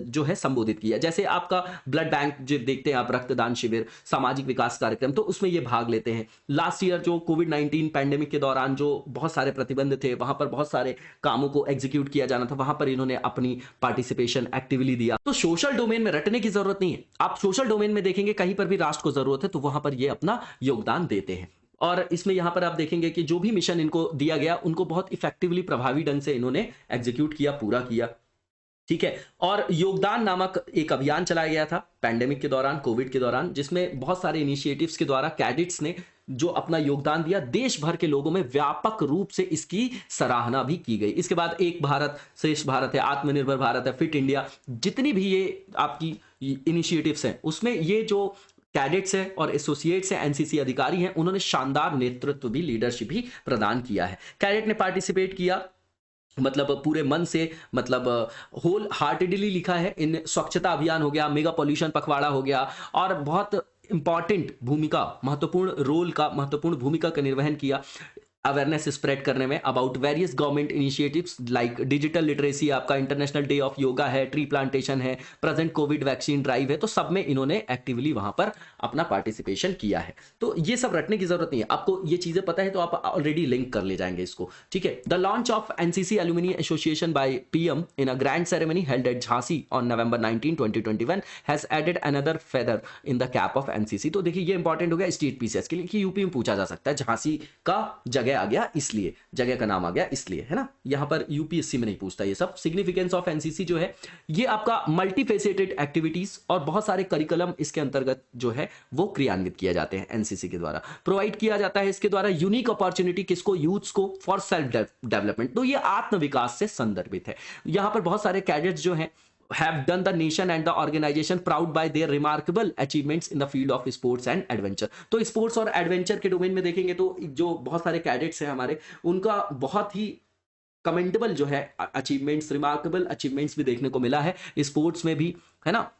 जो है संबोधित किया। जैसे आपका ब्लड बैंक जो देखते हैं आप, रक्तदान शिविर, सामाजिक विकास कार्यक्रम, तो उसमें ये भाग लेते हैं। लास्ट ईयर जो कोविड-19 पैंडेमिक के दौरान जो बहुत सारे प्रतिबंध थे, वहां पर बहुत सारे कामों को एग्जीक्यूट किया जाना था, वहां पर इन्होंने अपनी पार्टिसिपेशन एक्टिवली दिया। तो सोशल डोमेन में रटने की जरूरत नहीं है, आप सोशल डोमेन में देखेंगे कहीं पर भी राष्ट्र को जरूरत है तो वहां पर ये अपना योगदान देते हैं। और इसमें यहां पर आप देखेंगे कि जो भी मिशन इनको दिया गया उनको बहुत इफेक्टिवली, प्रभावी ढंग से इन्होंने एग्जीक्यूट किया, पूरा किया। ठीक है। और योगदान नामक एक अभियान चलाया गया था पैंडेमिक के दौरान, कोविड के दौरान, जिसमें बहुत सारे इनिशिएटिव्स के द्वारा कैडेट्स ने जो अपना योगदान दिया, देश भर के लोगों में व्यापक रूप से इसकी सराहना भी की गई। इसके बाद एक भारत श्रेष्ठ भारत है, आत्मनिर्भर भारत है, फिट इंडिया, जितनी भी ये आपकी इनिशिएटिव्स हैं उसमें ये जो कैडेट्स हैं और एसोसिएट्स हैं, एनसीसी अधिकारी हैं, उन्होंने शानदार नेतृत्व भी, लीडरशिप भी प्रदान किया है। कैडेट ने पार्टिसिपेट किया, मतलब पूरे मन से, मतलब होल हार्टेडली लिखा है। इन स्वच्छता अभियान हो गया, मेगा पॉल्यूशन पखवाड़ा हो गया, और बहुत इंपॉर्टेंट भूमिका, महत्वपूर्ण भूमिका का निर्वहन किया अवेयरनेस स्प्रेड करने में about various government initiatives like digital literacy, आपका इंटरनेशनल डे ऑफ योगा है, ट्री प्लांटेशन है, प्रेजेंट कोविड वैक्सीन ड्राइव है, तो सब में इन्होंने एक्टिवली वहां पर अपना पार्टिसिपेशन किया है। तो ये सब रटने की जरूरत नहीं है, आपको ये चीजें पता है तो आप ऑलरेडी लिंक कर ले जाएंगे इसको, ठीक है। The launch of NCC alumni association by PM in a grand ceremony held at Jhansi on November 19, 2021 has added another feather in the cap of NCC. तो देखिए ये इंपॉर्टेंट हो गया स्टेट पीसीएस के लिए कि यूपी में पूछा जा सकता है, झांसी का जगह आ गया इसलिए, जगह का नाम आ गया इसलिए, है ना। यहां पर यूपीएससी में नहीं पूछता ये सब। सिग्निफिकेंस ऑफ एनसीसी जो है, ये आपका मल्टीफेसेटेड एक्टिविटीज और बहुत सारे करिकुलम इसके अंतर्गत जो है वो क्रियान्वित किए जाते हैं एनसीसी के द्वारा, प्रोवाइड किया जाता है इसके द्वारा यूनिक अपॉर्चुनिटी किसको, यूथ्स को, फॉर सेल्फ डेवलपमेंट। तो ये आत्म विकास से संदर्भित है। यहां पर बहुत सारे कैडेट्स जो हैं have done the nation and the organization proud by their remarkable achievements in the field of sports and adventure। तो स्पोर्ट्स और एडवेंचर के डोमेन में देखेंगे तो जो बहुत सारे कैडेट्स हैं हमारे, उनका बहुत ही कमेंडेबल जो है अचीवमेंट्स, रिमार्केबल अचीवमेंट्स भी देखने को मिला है स्पोर्ट्स में भी, है ना,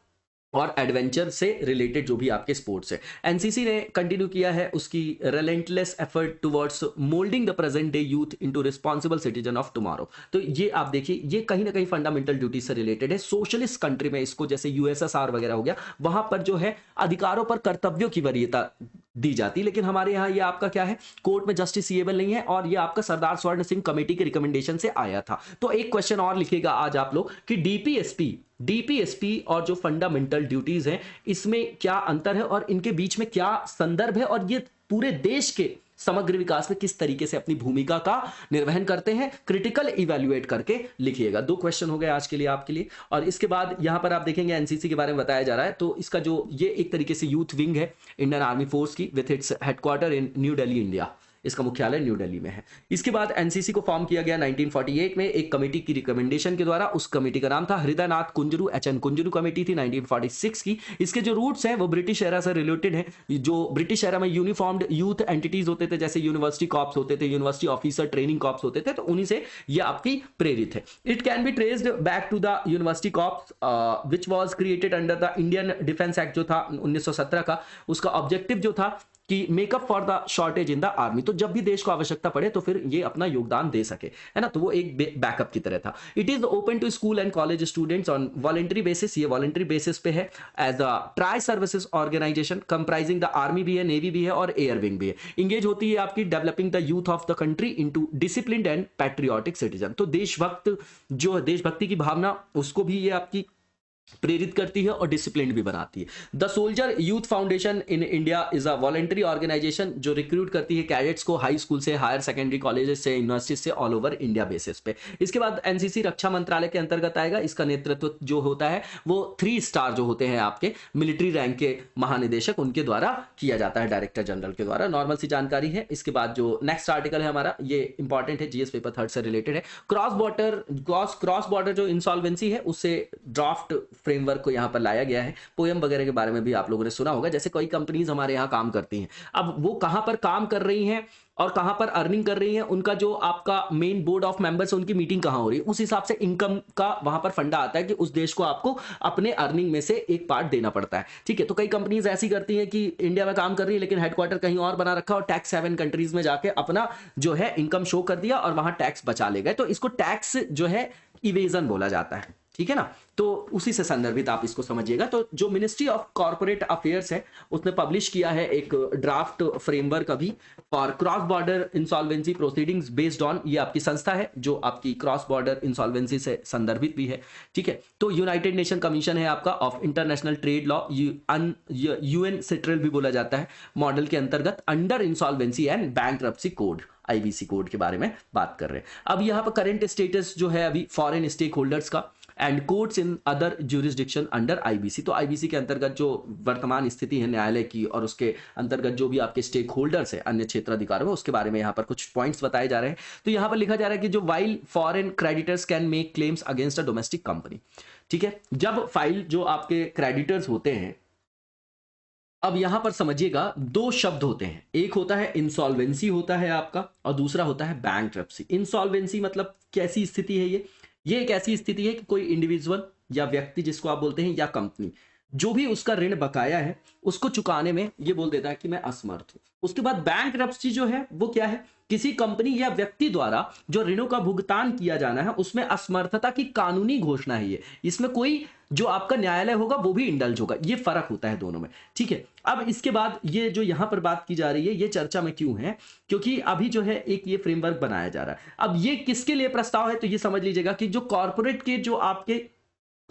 और एडवेंचर से रिलेटेड जो भी आपके स्पोर्ट्स है। एनसीसी ने कंटिन्यू किया है उसकी relentless effort towards moulding the present day youth into responsible citizen of tomorrow. तो ये आप देखिए, ये कहीं ना कहीं फंडामेंटल ड्यूटी से रिलेटेड है। सोशलिस्ट कंट्री में इसको, जैसे यूएसएसआर वगैरह हो गया, वहां पर जो है अधिकारों पर कर्तव्यों की वरीयता दी जाती, लेकिन हमारे यहाँ ये आपका क्या है, कोर्ट में जस्टिसएबल नहीं है, और ये आपका सरदार स्वर्ण सिंह कमेटी के रिकमेंडेशन से आया था। तो एक क्वेश्चन और लिखिएगा आज आप लोग कि डीपीएसपी और जो फंडामेंटल ड्यूटीज हैं इसमें क्या अंतर है और इनके बीच में क्या संदर्भ है, और ये पूरे देश के समग्र विकास में किस तरीके से अपनी भूमिका का निर्वहन करते हैं, क्रिटिकल इवैल्यूएट करके लिखिएगा। 2 क्वेश्चन हो गए आज के लिए आपके लिए। और इसके बाद यहां पर आप देखेंगे एनसीसी के बारे में बताया जा रहा है, तो इसका जो ये एक तरीके से यूथ विंग है इंडियन आर्मी फोर्स की, with its headquarter in new Delhi, India. इसका मुख्यालय न्यू दिल्ली में है। इसके बाद एनसीसी को फॉर्म किया गया 1948 में एक कमेटी की रिकमेंडेशन के द्वारा। उस कमेटी का नाम था हृदयनाथ कुंजरू, एचएन कुंजरू कमेटी थी 1946 की। इसके जो रूट्स हैं वो ब्रिटिश एरा से रिलेटेड है। जो ब्रिटिश एरा में यूनिफॉर्म्ड यूथ एंटिटीज होते थे, जैसे यूनिवर्सिटी कॉर्प्स होते थे, यूनिवर्सिटी ऑफिसर ट्रेनिंग कॉर्प्स होते थे, तो उन्हीं से ये आपकी प्रेरित है। It can be traced back to the university corps which was created under the Indian defence act जो था 1917 का। उसका ऑब्जेक्टिव जो था कि make up for the shortage in the army, तो जब भी देश को आवश्यकता पड़े तो फिर ये अपना योगदान दे सके, है ना। तो वो एक बैकअप की तरह था। It is open to school and college students on voluntary basis, ये वॉलेंट्री बेसिस पे है। As a tri services organisation comprising the army भी है, नेवी भी है और एयर विंग भी है। इंगेज होती है आपकी developing the youth of the country into disciplined and patriotic citizen. तो देशभक्त जो है, देशभक्ति की भावना, उसको भी ये आपकी प्रेरित करती है और डिसिप्लिन भी बनाती है। The soldier youth foundation in India is a voluntary organisation जो रिक्रूट करती है कैडेट्स को हाई स्कूल से, हायर सेकेंडरी कॉलेजेस से, यूनिवर्सिटी से, ऑल ओवर इंडिया बेसिस पे। इसके बाद एनसीसी रक्षा मंत्रालय के अंतर्गत आएगा। इसका नेतृत्व जो होता है वो 3 स्टार जो होते हैं आपके मिलिट्री रैंक के महानिदेशक, उनके द्वारा किया जाता है, डायरेक्टर जनरल के द्वारा। नॉर्मल सी जानकारी है। इसके बाद जो नेक्स्ट आर्टिकल है हमारा, ये इंपॉर्टेंट है, जीएस पेपर 3 से रिलेटेड है। क्रॉस बॉर्डर जो इंसॉल्वेंसी है उससे ड्राफ्ट फ्रेमवर्क को यहां पर लाया गया है। पोयम वगैरह के बारे में भी आप लोगों ने सुना होगा। जैसे कोई कंपनीज हमारे यहां काम करती हैं, अब वो कहां पर काम कर रही हैं और कहां पर अर्निंग कर रही हैं, उनका जो आपका मेन बोर्ड ऑफ मेंबर्स उनकी मीटिंग कहां हो रही है, उस हिसाब से इनकम का वहां पर फंडा आता है कि उस देश को आपको अपने अर्निंग में से एक पार्ट देना पड़ता है। ठीक है, तो कई कंपनीज ऐसी करती हैं कि इंडिया में काम कर रही है लेकिन हेडक्वार्टर कहीं और बना रखा और टैक्स 7 कंट्रीज में जाके अपना जो है इनकम शो कर दिया और वहां टैक्स बचा ले गए, तो इसको टैक्स जो है इवेजन बोला जाता है। ठीक है ना, तो उसी से संदर्भित आप इसको समझिएगा। तो जो मिनिस्ट्री ऑफ कॉर्पोरेट अफेयर्स है उसने पब्लिश किया है एक ड्राफ्ट फ्रेमवर्क अभी for cross border insolvency proceedings based on, ये आपकी संस्था है जो आपकी क्रॉस बॉर्डर इंसॉल्वेंसी से संदर्भित भी है। ठीक है, तो यूनाइटेड नेशन कमीशन है आपका of international trade law, UN central भी बोला जाता है, मॉडल के अंतर्गत under insolvency and bankruptcy code, IBC code के बारे में बात कर रहे हैं। अब यहाँ पर करंट स्टेटस जो है अभी फॉरेन स्टेक होल्डर्स का, and courts in other jurisdiction under IBC. तो आईबीसी के अंतर्गत जो वर्तमान स्थिति है न्यायालय की और उसके अंतर्गत जो भी आपके स्टेक होल्डर्स है अन्य क्षेत्राधिकार में, उसके बारे में यहाँ पर कुछ पॉइंट्स बताए जा रहे हैं। तो यहाँ पर लिखा जा रहा है कि जो while foreign creditors can make claims against a domestic company, ठीक है, जब फाइल जो आपके क्रेडिटर्स होते हैं, अब यहां पर समझिएगा दो शब्द होते हैं, एक होता है इंसॉल्वेंसी होता है आपका और दूसरा होता है बैंकरप्सी। इंसॉल्वेंसी मतलब कैसी स्थिति है ये एक ऐसी स्थिति है कि कोई इंडिविजुअल या व्यक्ति जिसको आप बोलते हैं या कंपनी जो भी उसका ऋण बकाया है उसको चुकाने में ये बोल देता है कि मैं असमर्थ हूं। उसके बाद बैंकरप्सी जो है वो क्या है, किसी कंपनी या व्यक्ति द्वारा जो ऋणों का भुगतान किया जाना है उसमें असमर्थता की कानूनी घोषणा है ये, इसमें कोई जो आपका न्यायालय होगा वो भी इंडल्ज होगा, ये फर्क होता है दोनों में, ठीक है। अब इसके बाद ये जो यहां पर बात की जा रही है ये चर्चा में क्यों है, क्योंकि अभी जो है एक ये फ्रेमवर्क बनाया जा रहा है। अब ये किसके लिए प्रस्ताव है, तो ये समझ लीजिएगा कि जो कॉर्पोरेट के जो आपके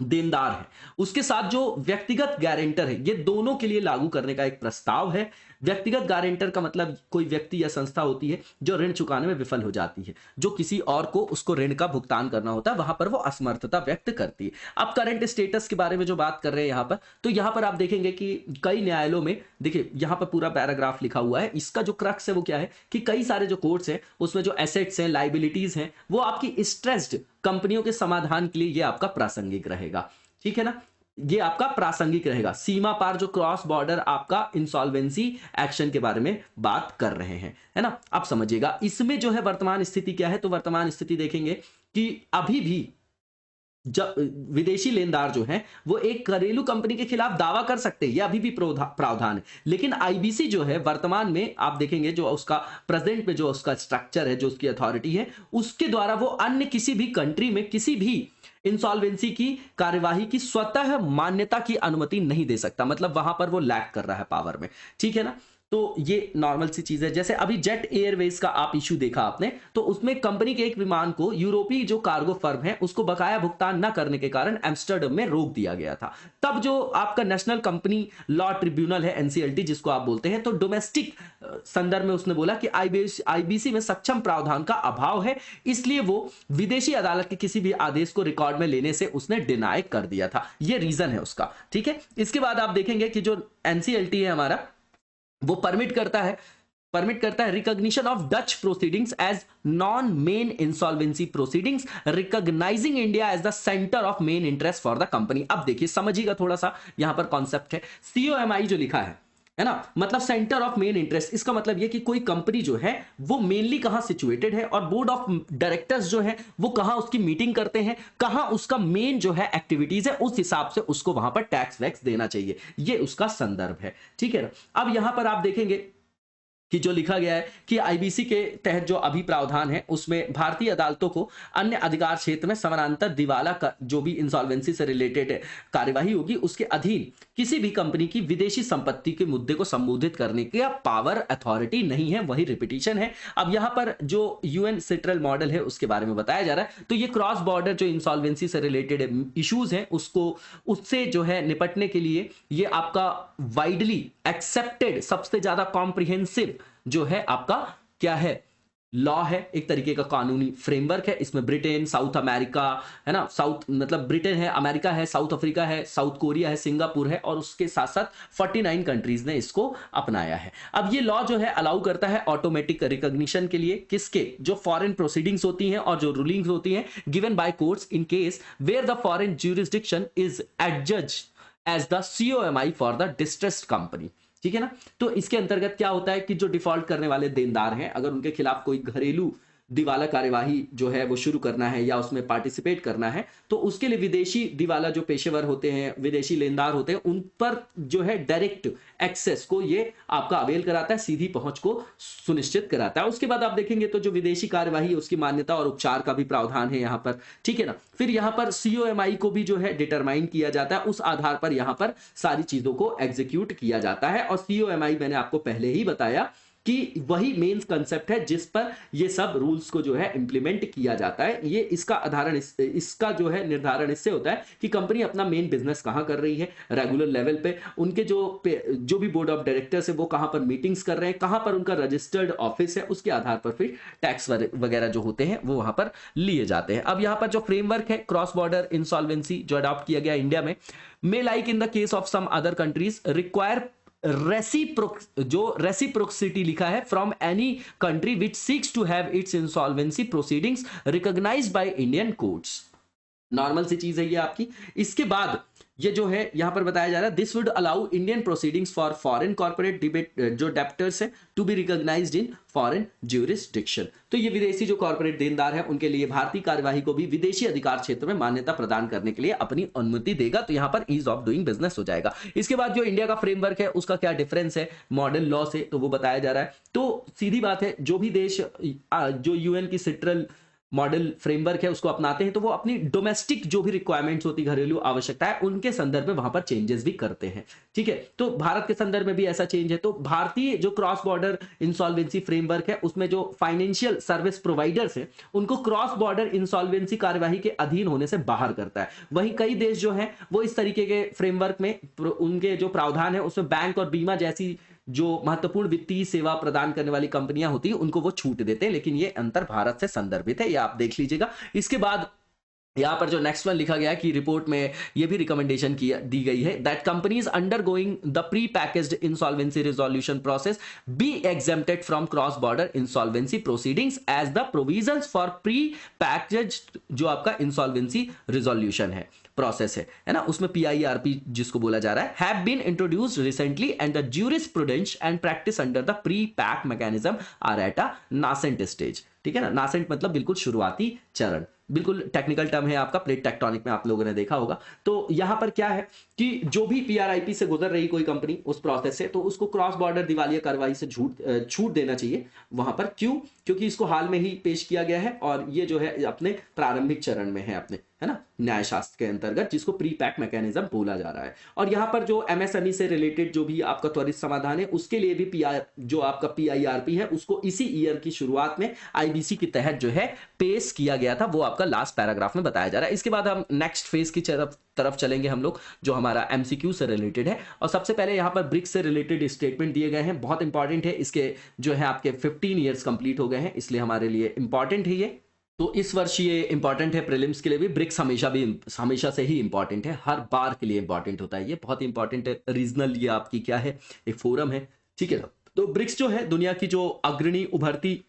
देनदार है उसके साथ जो व्यक्तिगत गारंटर है, ये दोनों के लिए लागू करने का एक प्रस्ताव है। व्यक्तिगत गारंटर का मतलब कोई व्यक्ति या संस्था होती है जो ऋण चुकाने में विफल हो जाती है, जो किसी और को उसको ऋण का भुगतान करना होता है, वहां पर वो असमर्थता व्यक्त करती है। अब करंट स्टेटस के बारे में जो बात कर रहे हैं यहां पर, तो यहां पर आप देखेंगे कि कई न्यायालयों में, देखिए यहां पर पूरा पैराग्राफ लिखा हुआ है, इसका जो क्रक्स है वो क्या है कि कई सारे जो कोर्ट्स हैं उसमें जो एसेट्स हैं, लाइबिलिटीज हैं, वो आपकी स्ट्रेस्ड कंपनियों के समाधान के लिए ये आपका प्रासंगिक रहेगा, ठीक है ना, ये आपका प्रासंगिक रहेगा। सीमा पार जो क्रॉस बॉर्डर आपका इंसॉल्वेंसी एक्शन के बारे में बात कर रहे हैं, है ना। अब समझिएगा इसमें जो है वर्तमान स्थिति क्या है, तो वर्तमान स्थिति देखेंगे कि अभी भी जब विदेशी लेनदार जो है वो एक घरेलू कंपनी के खिलाफ दावा कर सकते हैं, ये अभी भी प्रावधान है। लेकिन आईबीसी जो है वर्तमान में आप देखेंगे जो उसका प्रेजेंट में जो उसका स्ट्रक्चर है, जो उसकी अथॉरिटी है, उसके द्वारा वो अन्य किसी भी कंट्री में किसी भी इंसॉल्वेंसी की कार्यवाही की स्वतः मान्यता की अनुमति नहीं दे सकता, मतलब वहां पर वो लैक कर रहा है पावर में, ठीक है ना। तो ये नॉर्मल सी चीज है। जैसे अभी जेट एयरवेज का आप इशू देखा आपने, तो उसमें कंपनी के एक विमान को यूरोपीय जो कार्गो फर्म है उसको बकाया भुगतान न करने के कारण एम्स्टर्डम में रोक दिया गया था। तब जो आपका नेशनल कंपनी लॉ ट्रिब्यूनल है, एनसीएलटी जिसको आप बोलते हैं, तो डोमेस्टिक संदर्भ में उसने बोला कि आईबीसी में सक्षम प्रावधान का अभाव है, इसलिए वो विदेशी अदालत के किसी भी आदेश को रिकॉर्ड में लेने से उसने डिनाई कर दिया था। ये रीजन है उसका, ठीक है। इसके बाद आप देखेंगे कि जो एनसीएलटी है हमारा, वो परमिट करता है recognition of Dutch proceedings as non main insolvency proceedings, recognising India as the centre of main interest for the company. अब देखिए समझिएगा थोड़ा सा, यहां पर कॉन्सेप्ट है सीओएमआई जो लिखा है ना, मतलब सेंटर ऑफ मेन इंटरेस्ट। इसका मतलब यह कि कोई कंपनी जो है वो मेनली कहां सिचुएटेड है और बोर्ड ऑफ डायरेक्टर्स जो है वो कहां उसकी मीटिंग करते हैं, कहां उसका मेन जो है एक्टिविटीज है, उस हिसाब से उसको वहां पर टैक्स वैक्स देना चाहिए, ये उसका संदर्भ है, ठीक है ना। अब यहां पर आप देखेंगे कि जो लिखा गया है कि आईबीसी के तहत जो अभी प्रावधान है उसमें भारतीय अदालतों को अन्य अधिकार क्षेत्र में समानांतर दिवाला का जो भी इंसॉल्वेंसी से रिलेटेड कार्यवाही होगी उसके अधीन किसी भी कंपनी की विदेशी संपत्ति के मुद्दे को संबोधित करने की पावर अथॉरिटी नहीं है, वही रिपीटिशन है। अब यहां पर जो यूएन सेंट्रल मॉडल है उसके बारे में बताया जा रहा है, तो ये क्रॉस बॉर्डर जो इंसॉल्वेंसी से रिलेटेड इश्यूज हैं उससे जो है निपटने के लिए ये आपका वाइडली एक्सेप्टेड सबसे ज्यादा कॉम्प्रिहेंसिव जो है आपका क्या है, लॉ है, एक तरीके का कानूनी फ्रेमवर्क है। इसमें ब्रिटेन, साउथ अमेरिका है ना, साउथ मतलब ब्रिटेन है, अमेरिका है, साउथ अफ्रीका है, साउथ कोरिया है, सिंगापुर है, और उसके साथ साथ 49 कंट्रीज ने इसको अपनाया है। अब ये लॉ जो है अलाउ करता है ऑटोमेटिक रिकॉग्निशन के लिए, किसके, जो फॉरेन प्रोसीडिंग्स होती हैं और जो रूलिंग्स होती हैं given by courts in case where the foreign jurisdiction is adjudged as the COMI for the distressed company, ठीक है ना। तो इसके अंतर्गत क्या होता है कि जो डिफॉल्ट करने वाले देनदार हैं, अगर उनके खिलाफ कोई घरेलू दिवाला कार्यवाही जो है वो शुरू करना है या उसमें पार्टिसिपेट करना है, तो उसके लिए विदेशी दिवाला जो पेशेवर होते हैं, विदेशी लेनदार होते हैं, उन पर जो है डायरेक्ट एक्सेस को ये आपका अवेल कराता है, सीधी पहुंच को सुनिश्चित कराता है। उसके बाद आप देखेंगे तो जो विदेशी कार्यवाही उसकी मान्यता और उपचार का भी प्रावधान है यहाँ पर, ठीक है ना। फिर यहाँ पर सीओएमआई को भी जो है डिटरमाइन किया जाता है, उस आधार पर यहाँ पर सारी चीजों को एग्जीक्यूट किया जाता है। और सीओएमआई मैंने आपको पहले ही बताया कि वही मेन कंसेप्ट है जिस पर ये सब रूल्स को जो है इंप्लीमेंट किया जाता है। ये इसका इसका जो है निर्धारण इससे होता है कि कंपनी अपना मेन बिजनेस कहां कर रही है रेगुलर लेवल पे, उनके जो भी बोर्ड ऑफ डायरेक्टर्स है वो कहां पर मीटिंग्स कर रहे हैं, कहां पर उनका रजिस्टर्ड ऑफिस है, उसके आधार पर फिर टैक्स वगैरह जो होते हैं वो वहां पर लिए जाते हैं। अब यहां पर जो फ्रेमवर्क है क्रॉस बॉर्डर इंसॉल्वेंसी जो अडॉप्ट किया गया इंडिया में, may like in the case of some other countries require reciprocity लिखा है from any country which seeks to have its insolvency proceedings recognised by Indian courts. Normal सी चीज है ये आपकी। इसके बाद ये जो है यहां पर बताया जा रहा है this would allow Indian proceedings for foreign corporate जो डेप्टर्स है to be recognised in foreign jurisdiction. तो ये विदेशी जो कॉर्पोरेट देनदार है उनके लिए भारतीय कार्यवाही को भी विदेशी अधिकार क्षेत्र में मान्यता प्रदान करने के लिए अपनी अनुमति देगा। तो यहां पर ईज ऑफ डूइंग बिजनेस हो जाएगा। इसके बाद जो इंडिया का फ्रेमवर्क है उसका क्या डिफरेंस है मॉडल लॉ से, तो वो बताया जा रहा है। तो सीधी बात है जो भी देश जो यूएन की सिट्रल मॉडल फ्रेमवर्क है उसको अपनाते हैं तो वो अपनी डोमेस्टिक जो भी रिक्वायरमेंट्स होती घरेलू आवश्यकता है उनके संदर्भ में वहां पर चेंजेस भी करते हैं। ठीक है, तो भारत के संदर्भ में भी ऐसा चेंज है। तो भारतीय जो क्रॉस बॉर्डर इंसॉल्वेंसी फ्रेमवर्क है उसमें जो फाइनेंशियल सर्विस प्रोवाइडर्स है उनको क्रॉस बॉर्डर इंसॉल्वेंसी कार्यवाही के अधीन होने से बाहर करता है। वहीं कई देश जो है वो इस तरीके के फ्रेमवर्क में उनके जो प्रावधान है उसमें बैंक और बीमा जैसी जो महत्वपूर्ण वित्तीय सेवा प्रदान करने वाली कंपनियां होती हैं उनको वो छूट देते हैं, लेकिन ये अंतर भारत से संदर्भित है, ये आप देख लीजिएगा। इसके बाद यहां पर जो नेक्स्ट वन लिखा गया है कि रिपोर्ट में ये भी रिकमेंडेशन दी गई है that companies undergoing the pre packaged insolvency resolution process be exempted from cross border insolvency proceedings as the provisions for pre packaged जो आपका इंसॉल्वेंसी रिजोल्यूशन है प्रोसेस है ना, उसमें PIRP जिसको बोला जा रहा है have been introduced recently and the jurisprudence and practice under the pre pack mechanism are at a nascent stage. ठीक है ना, नासेंट मतलब बिल्कुल शुरुआती चरण, बिल्कुल टेक्निकल टर्म है आपका, प्लेट टेक्टोनिक में आप लोगों ने देखा होगा। तो यहां पर क्या है कि जो भी PRIP से गुजर रही कोई कंपनी उस प्रोसेस से, तो उसको क्रॉस बॉर्डर दिवालिया कार्रवाई से छूट देना चाहिए वहां पर। क्यों? क्योंकि इसको हाल में ही पेश किया गया है और ये जो है अपने प्रारंभिक चरण में है अपने, है ना, न्याय शास्त्र के अंतर्गत जिसको प्री पैक मैकेनिज्म बोला जा रहा है। और यहां पर जो MSME से रिलेटेड जो भी आपका त्वरित समाधान है उसके लिए भी जो आपका PIRP है उसको इसी ईयर की शुरुआत में IBC के तहत जो है पेश किया गया था, वो आपका लास्ट पैराग्राफ में बताया जा रहा है। इसके बाद हम नेक्स्ट फेज की तरफ चलेंगे हम लोग जो हमारा MCQ से रिलेटेड है। और सबसे पहले यहाँ पर ब्रिक्स से रिलेटेड स्टेटमेंट दिए गए हैं, बहुत इंपॉर्टेंट है। इसके जो है आपके 15 ईयर्स कंप्लीट हो गए हैं, इसलिए हमारे लिए इंपॉर्टेंट है ये। तो इस वर्ष ये इंपॉर्टेंट है प्रीलिम्स के लिए भी। ब्रिक्स हमेशा से ही इंपॉर्टेंट है, हर बार के लिए इंपॉर्टेंट होता है, ये बहुत इंपॉर्टेंट है। रीजनल ये आपकी क्या है, एक फोरम है। ठीक है, तो ब्रिक्स जो है दुनिया की जो अग्रणी उभरती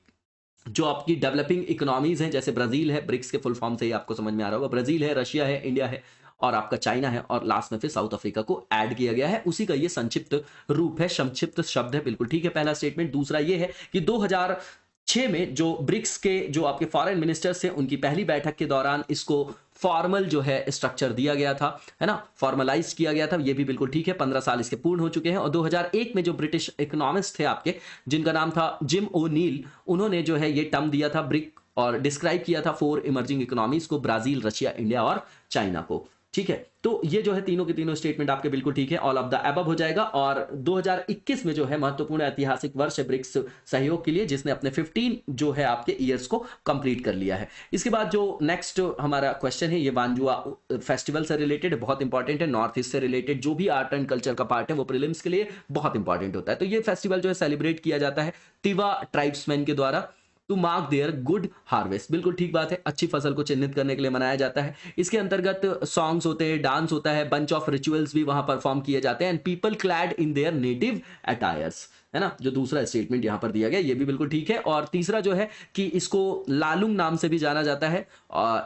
जो आपकी डेवलपिंग इकोनॉमीज हैं, जैसे ब्राजील है, ब्रिक्स के फुल फॉर्म से ही आपको समझ में आ रहा होगा, ब्राजील है, रशिया है, इंडिया है और आपका चाइना है, और लास्ट में फिर साउथ अफ्रीका को ऐड किया गया है। उसी का ये संक्षिप्त रूप है, संक्षिप्त शब्द है, बिल्कुल ठीक है पहला स्टेटमेंट। दूसरा ये है कि 2006 में जो ब्रिक्स के जो आपके फॉरेन मिनिस्टर्स थे उनकी पहली बैठक के दौरान इसको फॉर्मल जो है स्ट्रक्चर दिया गया था, है ना, फॉर्मलाइज किया गया था, ये भी बिल्कुल ठीक है। 15 साल इसके पूर्ण हो चुके हैं। और 2001 में जो ब्रिटिश इकोनॉमिस्ट थे आपके जिनका नाम था जिम ओ'नील, उन्होंने जो है ये टर्म दिया था ब्रिक और डिस्क्राइब किया था 4 इमर्जिंग इकोनॉमीज को, ब्राजील, रशिया, इंडिया और चाइना को। ठीक है, तो ये जो है तीनों के तीनों स्टेटमेंट आपके बिल्कुल ठीक है, ऑल ऑफ द अबव हो जाएगा। और 2021 में जो है महत्वपूर्ण ऐतिहासिक वर्ष है ब्रिक्स सहयोग के लिए, जिसने अपने 15 जो है आपके ईयर्स को कंप्लीट कर लिया है। इसके बाद जो नेक्स्ट हमारा क्वेश्चन है ये वांजुआ फेस्टिवल से रिलेटेड है, बहुत इंपॉर्टेंट है। नॉर्थ ईस्ट से रिलेटेड जो भी आर्ट एंड कल्चर का पार्ट है वो प्रीलिम्स के लिए बहुत इंपॉर्टेंट होता है। तो ये फेस्टिवल जो है सेलिब्रेट किया जाता है तिवा ट्राइब्समैन के द्वारा to mark their good harvest, बिल्कुल ठीक बात है, अच्छी फसल को चिन्हित करने के लिए मनाया जाता है। इसके अंतर्गत सॉन्ग्स होते हैं, डांस होता है, बंच ऑफ रिचुअल्स भी वहां परफॉर्म किए जाते हैं, and people clad in their native attires, है ना, जो दूसरा स्टेटमेंट यहां पर दिया गया ये भी बिल्कुल ठीक है। और तीसरा जो है कि इसको लालुंग नाम से भी जाना जाता है,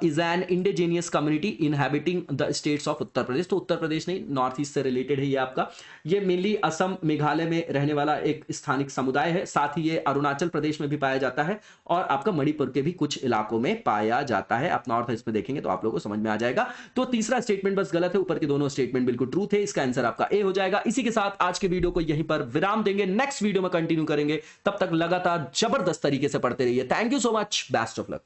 is an indigenous community inhabiting the states of Uttar Pradesh. तो उत्तर प्रदेश नहीं, नॉर्थ ईस्ट से रिलेटेड है ये आपका। ये मेनली असम, मेघालय में रहने वाला एक स्थानिक समुदाय है, साथ ही ये अरुणाचल प्रदेश में भी पाया जाता है और आपका मणिपुर के भी कुछ इलाकों में पाया जाता है। आप नॉर्थ ईस्ट में देखेंगे तो आप लोगों को समझ में आ जाएगा। तो तीसरा स्टेटमेंट बस गलत है, ऊपर के दोनों स्टेटमेंट बिल्कुल ट्रूथ है, इसका आंसर आपका ए हो जाएगा। इसी के साथ आज के वीडियो को यहीं पर विराम देंगे, नेक्स्ट वीडियो में कंटिन्यू करेंगे। तब तक लगातार जबरदस्त तरीके से पढ़ते रहिए। Thank you so much, best of luck.